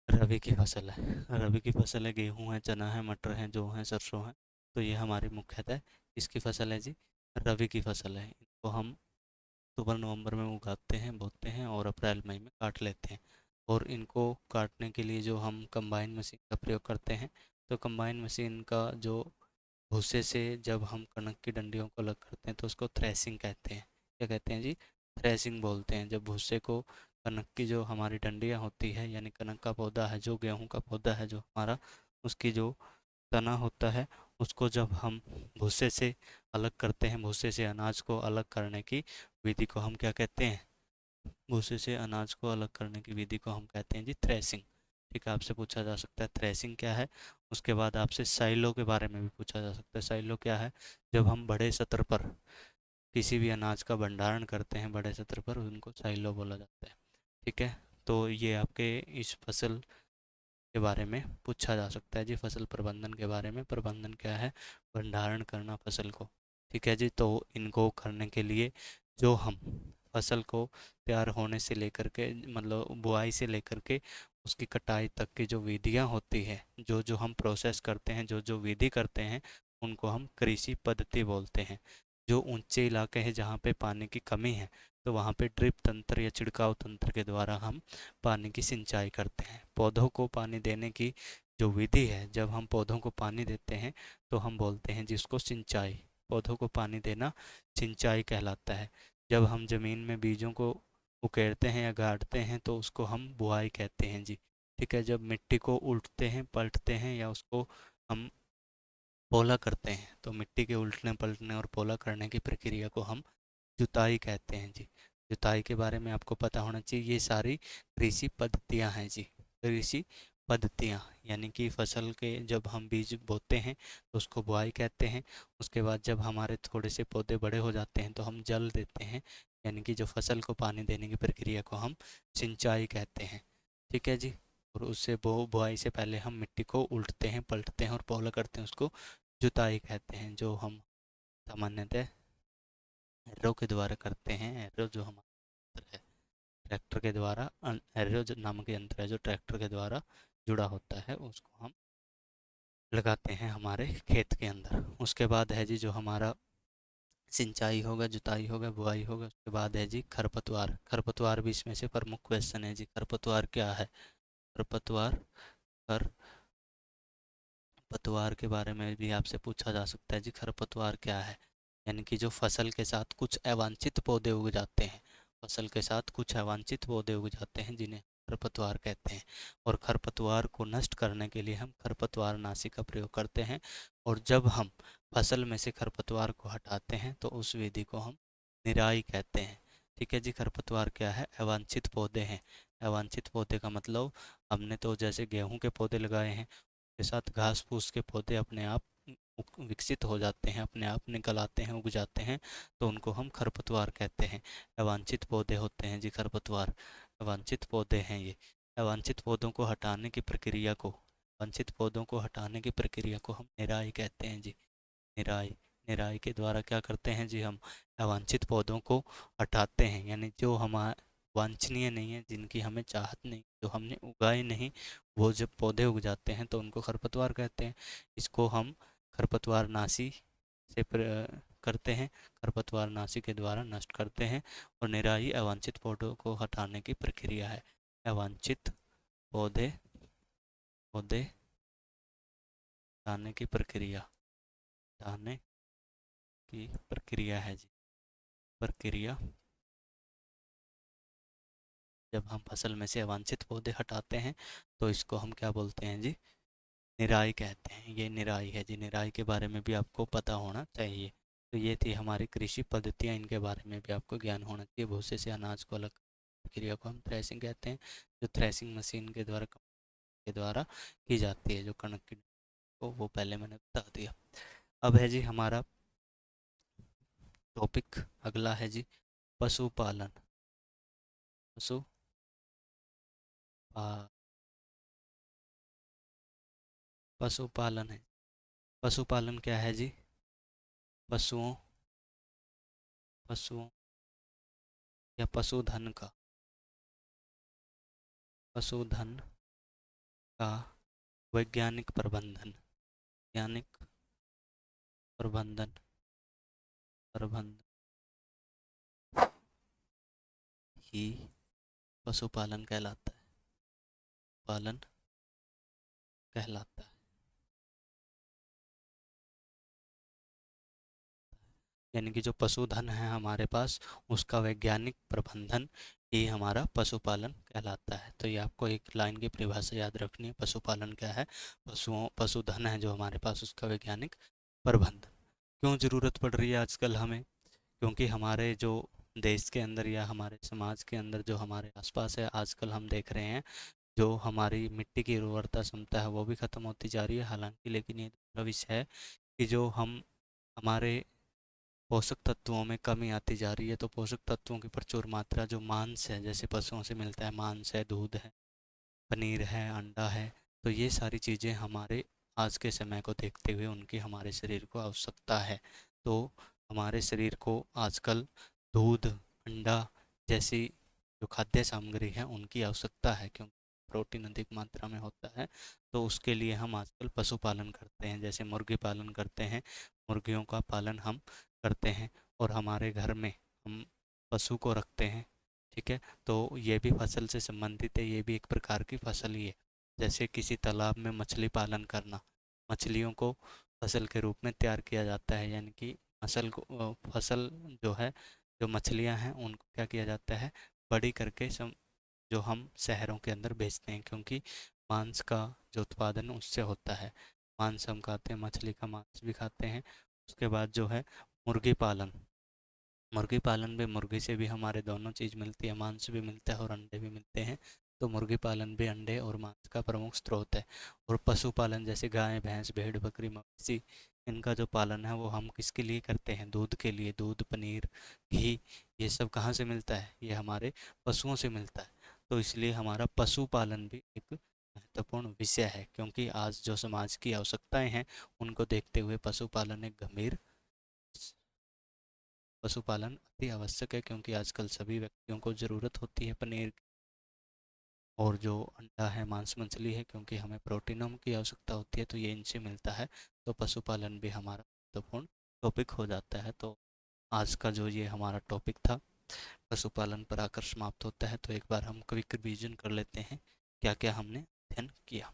Speaker 1: रबी की फसल है। रबी की फसल है, गेहूँ है, चना है, मटर है, जौ है, सरसों है। तो ये हमारी मुख्यतः इसकी फसल है जी, रबी की फसल है। इनको हम अक्टूबर नवंबर में उगाते हैं, बोते हैं, और अप्रैल मई में काट लेते हैं। और इनको काटने के लिए जो हम कंबाइन मशीन का प्रयोग करते हैं, तो कंबाइन मशीन का जो भूसे से जब हम कणक की डंडियों को अलग करते हैं तो उसको थ्रेसिंग कहते हैं। क्या कहते हैं जी? थ्रेसिंग बोलते हैं। जब भूसे को, कणक की जो हमारी डंडियाँ होती है, यानी कणक का पौधा है, जो गेहूं का पौधा है जो हमारा, उसकी जो तना होता है, उसको जब हम भूसे से अलग करते हैं, भूसे से अनाज को अलग करने की विधि को हम क्या कहते हैं? भूसे से अनाज को अलग करने की विधि को हम कहते हैं जी थ्रेसिंग। ठीक है, आपसे पूछा जा सकता है थ्रेसिंग क्या है। उसके बाद आपसे साइलो के बारे में भी पूछा जा सकता है। साइलो क्या है? जब हम बड़े सत्र पर किसी भी अनाज का भंडारण करते हैं बड़े सत्र पर, उनको साइलो बोला जाता है। ठीक है, तो ये आपके इस फसल के बारे में पूछा जा सकता है जी। फसल प्रबंधन के बारे में, प्रबंधन क्या है? भंडारण करना फसल को। ठीक है जी, तो इनको करने के लिए जो हम फसल को तैयार होने से लेकर के, मतलब बुआई से लेकर के उसकी कटाई तक की जो विधियां होती है, जो जो हम प्रोसेस करते हैं, जो जो विधि करते हैं, उनको हम कृषि पद्धति बोलते हैं। जो ऊंचे इलाके हैं जहाँ पे पानी की कमी है, तो वहाँ पे ड्रिप तंत्र या छिड़काव तंत्र के द्वारा हम पानी की सिंचाई करते हैं। पौधों को पानी देने की जो विधि है, जब हम पौधों को पानी देते हैं तो हम बोलते हैं जिसको सिंचाई। पौधों को पानी देना सिंचाई कहलाता है। जब हम ज़मीन में बीजों को उकेरते हैं या गाड़ते हैं तो उसको हम बुआई कहते हैं जी। ठीक है, जब मिट्टी को उल्टते हैं, पलटते हैं या उसको हम पोला करते हैं, तो मिट्टी के उल्टने पलटने और पोला करने की प्रक्रिया को हम जुताई कहते हैं जी। जुताई के बारे में आपको पता होना चाहिए। ये सारी कृषि पद्धतियाँ हैं जी। कृषि पद्धतियाँ यानी कि फसल के जब हम बीज बोते हैं तो उसको बुआई कहते हैं। उसके बाद जब हमारे थोड़े से पौधे बड़े हो जाते हैं तो हम जल देते हैं, यानी कि जो फसल को पानी देने की प्रक्रिया को हम सिंचाई कहते हैं। ठीक है जी। और उससे बुआई से पहले हम मिट्टी को उल्टते हैं, पलटते हैं और पोला करते हैं, उसको जुताई कहते हैं। जो हम सामान्यतः एरो के द्वारा करते हैं। एरो जो हमारा यंत्र है, ट्रैक्टर के द्वारा, एरो जो नामक यंत्र है जो ट्रैक्टर के द्वारा जुड़ा होता है, उसको हम लगाते हैं हमारे खेत के अंदर। उसके बाद है जी जो हमारा सिंचाई होगा, जुताई होगा, बुआई होगा। उसके बाद है जी खरपतवार। खरपतवार भी इसमें से प्रमुख क्वेश्चन है जी। खरपतवार क्या है? खरपतवार, खरपतवार के बारे में भी आपसे पूछा जा सकता है जी। खरपतवार क्या है? यानी कि जो फसल के साथ कुछ अवांछित पौधे उग जाते हैं, फसल के साथ कुछ अवांछित पौधे उग जाते हैं जिन्हें खरपतवार कहते हैं। और खरपतवार को नष्ट करने के लिए हम खरपतवार नाशी का प्रयोग करते हैं। और जब हम फसल में से खरपतवार को हटाते हैं तो उस विधि को हम निराई कहते हैं। ठीक है जी। खरपतवार क्या है? अवांछित पौधे हैं। अवांछित पौधे का मतलब, हमने तो जैसे गेहूं के पौधे लगाए हैं, के साथ घास फूस के पौधे अपने आप विकसित हो जाते हैं, अपने आप निकल आते हैं, उग जाते हैं, तो उनको हम खरपतवार कहते हैं। अवांछित पौधे होते हैं जी खरपतवार, अवांछित पौधे हैं ये। अवांछित पौधों को हटाने की प्रक्रिया को, वांछित पौधों को हटाने की प्रक्रिया को हम निराई कहते हैं जी। निराई, निराई के द्वारा क्या करते हैं जी? हम अवांछित पौधों को हटाते हैं, यानी जो हमारे वांछनीय नहीं है, जिनकी हमें चाहत नहीं, जो हमने उगाए नहीं, वो जब पौधे उग जाते हैं तो उनको खरपतवार कहते हैं। इसको हम खरपतवार नाशी से करते हैं, खरपतवार नाशी के द्वारा नष्ट करते हैं। और निराई अवांछित पौधों को हटाने की प्रक्रिया है। अवांछित पौधे पौधे हटाने की प्रक्रिया, हटाने की प्रक्रिया है जी। प्रक्रिया, जब हम फसल में से अवांछित पौधे हटाते हैं तो इसको हम क्या बोलते हैं जी? निराई कहते हैं। ये निराई है जी। निराई के बारे में भी आपको पता होना चाहिए। तो ये थी हमारी कृषि पद्धतियाँ, इनके बारे में भी आपको ज्ञान होना चाहिए। भूसे से अनाज को अलग प्रक्रिया को हम थ्रेसिंग कहते हैं, जो थ्रेसिंग मशीन के द्वारा की जाती है। जो कणक की को वो पहले मैंने बता दिया। अब है जी हमारा टॉपिक अगला है जी पशुपालन। पशु पा- पशुपालन है। पशुपालन क्या है जी? पशुओं पशुओं या पशुधन का, पशुधन का वैज्ञानिक प्रबंधन, वैज्ञानिक प्रबंधन, प्रबंधन ही पशुपालन कहलाता है। पालन कहलाता है। यानी कि जो पशुधन है हमारे पास, उसका वैज्ञानिक प्रबंधन ही हमारा पशुपालन कहलाता है। तो ये आपको एक लाइन की परिभाषा याद रखनी है, पशुपालन क्या है। पशुधन है जो हमारे पास, उसका वैज्ञानिक प्रबंधन। क्यों ज़रूरत पड़ रही है आजकल हमें? क्योंकि हमारे जो देश के अंदर या हमारे समाज के अंदर जो हमारे आसपास है, आजकल हम देख रहे हैं जो हमारी मिट्टी की उर्वरता क्षमता है वो भी ख़त्म होती जा रही है। हालांकि लेकिन ये दूसरा विषय है कि जो हम हमारे पोषक तत्वों में कमी आती जा रही है। तो पोषक तत्वों की प्रचुर मात्रा जो मांस है, जैसे पशुओं से मिलता है, मांस है, दूध है, पनीर है, अंडा है, तो ये सारी चीज़ें हमारे आज के समय को देखते हुए उनकी हमारे शरीर को आवश्यकता है। तो हमारे शरीर को आजकल दूध, अंडा जैसी जो खाद्य सामग्री है उनकी आवश्यकता है, क्योंकि प्रोटीन अधिक मात्रा में होता है। तो उसके लिए हम आजकल पशुपालन करते हैं, जैसे मुर्गी पालन करते हैं, मुर्गियों का पालन हम करते हैं और हमारे घर में हम पशु को रखते हैं। ठीक है, तो ये भी फसल से संबंधित है, ये भी एक प्रकार की फसल ही है। जैसे किसी तालाब में मछली पालन करना, मछलियों को फसल के रूप में तैयार किया जाता है, यानी कि फसल जो है, जो मछलियां हैं उनको क्या किया जाता है, बड़ी करके जो हम शहरों के अंदर बेचते हैं, क्योंकि मांस का जो उत्पादन उससे होता है। मांस हम खाते हैं, मछली का मांस भी खाते हैं। उसके बाद जो है मुर्गी पालन, मुर्गी पालन भी, मुर्गी से भी हमारे दोनों चीज़ मिलती है, मांस भी मिलता है और अंडे भी मिलते हैं। तो मुर्गी पालन भी अंडे और मांस का प्रमुख स्रोत है। और पशुपालन जैसे गाय, भैंस, भेड़, बकरी, मवेशी, इनका जो पालन है वो हम किसके लिए करते हैं? दूध के लिए। दूध, पनीर, घी, ये सब कहाँ से मिलता है? ये हमारे पशुओं से मिलता है। तो इसलिए हमारा पशुपालन भी एक महत्वपूर्ण विषय है, क्योंकि आज जो समाज की आवश्यकताएं हैं उनको देखते हुए पशुपालन एक गंभीर पशुपालन अति आवश्यक है, क्योंकि आजकल सभी व्यक्तियों को ज़रूरत होती है पनीर और जो अंडा है, मांस मछली है, क्योंकि हमें प्रोटीनों की आवश्यकता होती है, तो ये इनसे मिलता है। तो पशुपालन भी हमारा महत्वपूर्ण टॉपिक हो जाता है। तो आज का जो ये हमारा टॉपिक था पशुपालन पर आकर समाप्त होता है। तो एक बार हम क्विक रिवीजन कर लेते हैं क्या क्या हमने अध्ययन किया।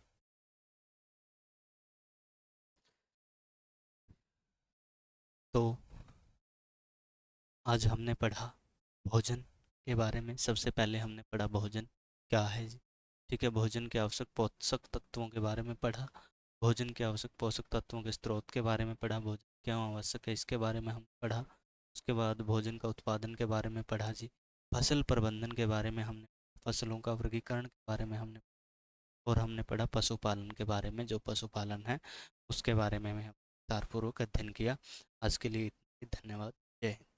Speaker 1: तो आज हमने पढ़ा भोजन के बारे में। सबसे पहले हमने पढ़ा भोजन क्या है जी। ठीक है, भोजन के आवश्यक पोषक तत्वों के बारे में पढ़ा, भोजन के आवश्यक पोषक तत्वों के स्रोत के बारे में पढ़ा, भोजन क्यों आवश्यक है इसके बारे में हम पढ़ा। उसके बाद भोजन का उत्पादन के बारे में पढ़ा जी। फसल प्रबंधन के बारे में हमने, फसलों का वर्गीकरण के बारे में हमने, और हमने पढ़ा पशुपालन के बारे में, जो पशुपालन है उसके बारे में हमें विस्तारपूर्वक अध्ययन किया। आज के लिए इतना ही। धन्यवाद। जय हिंद।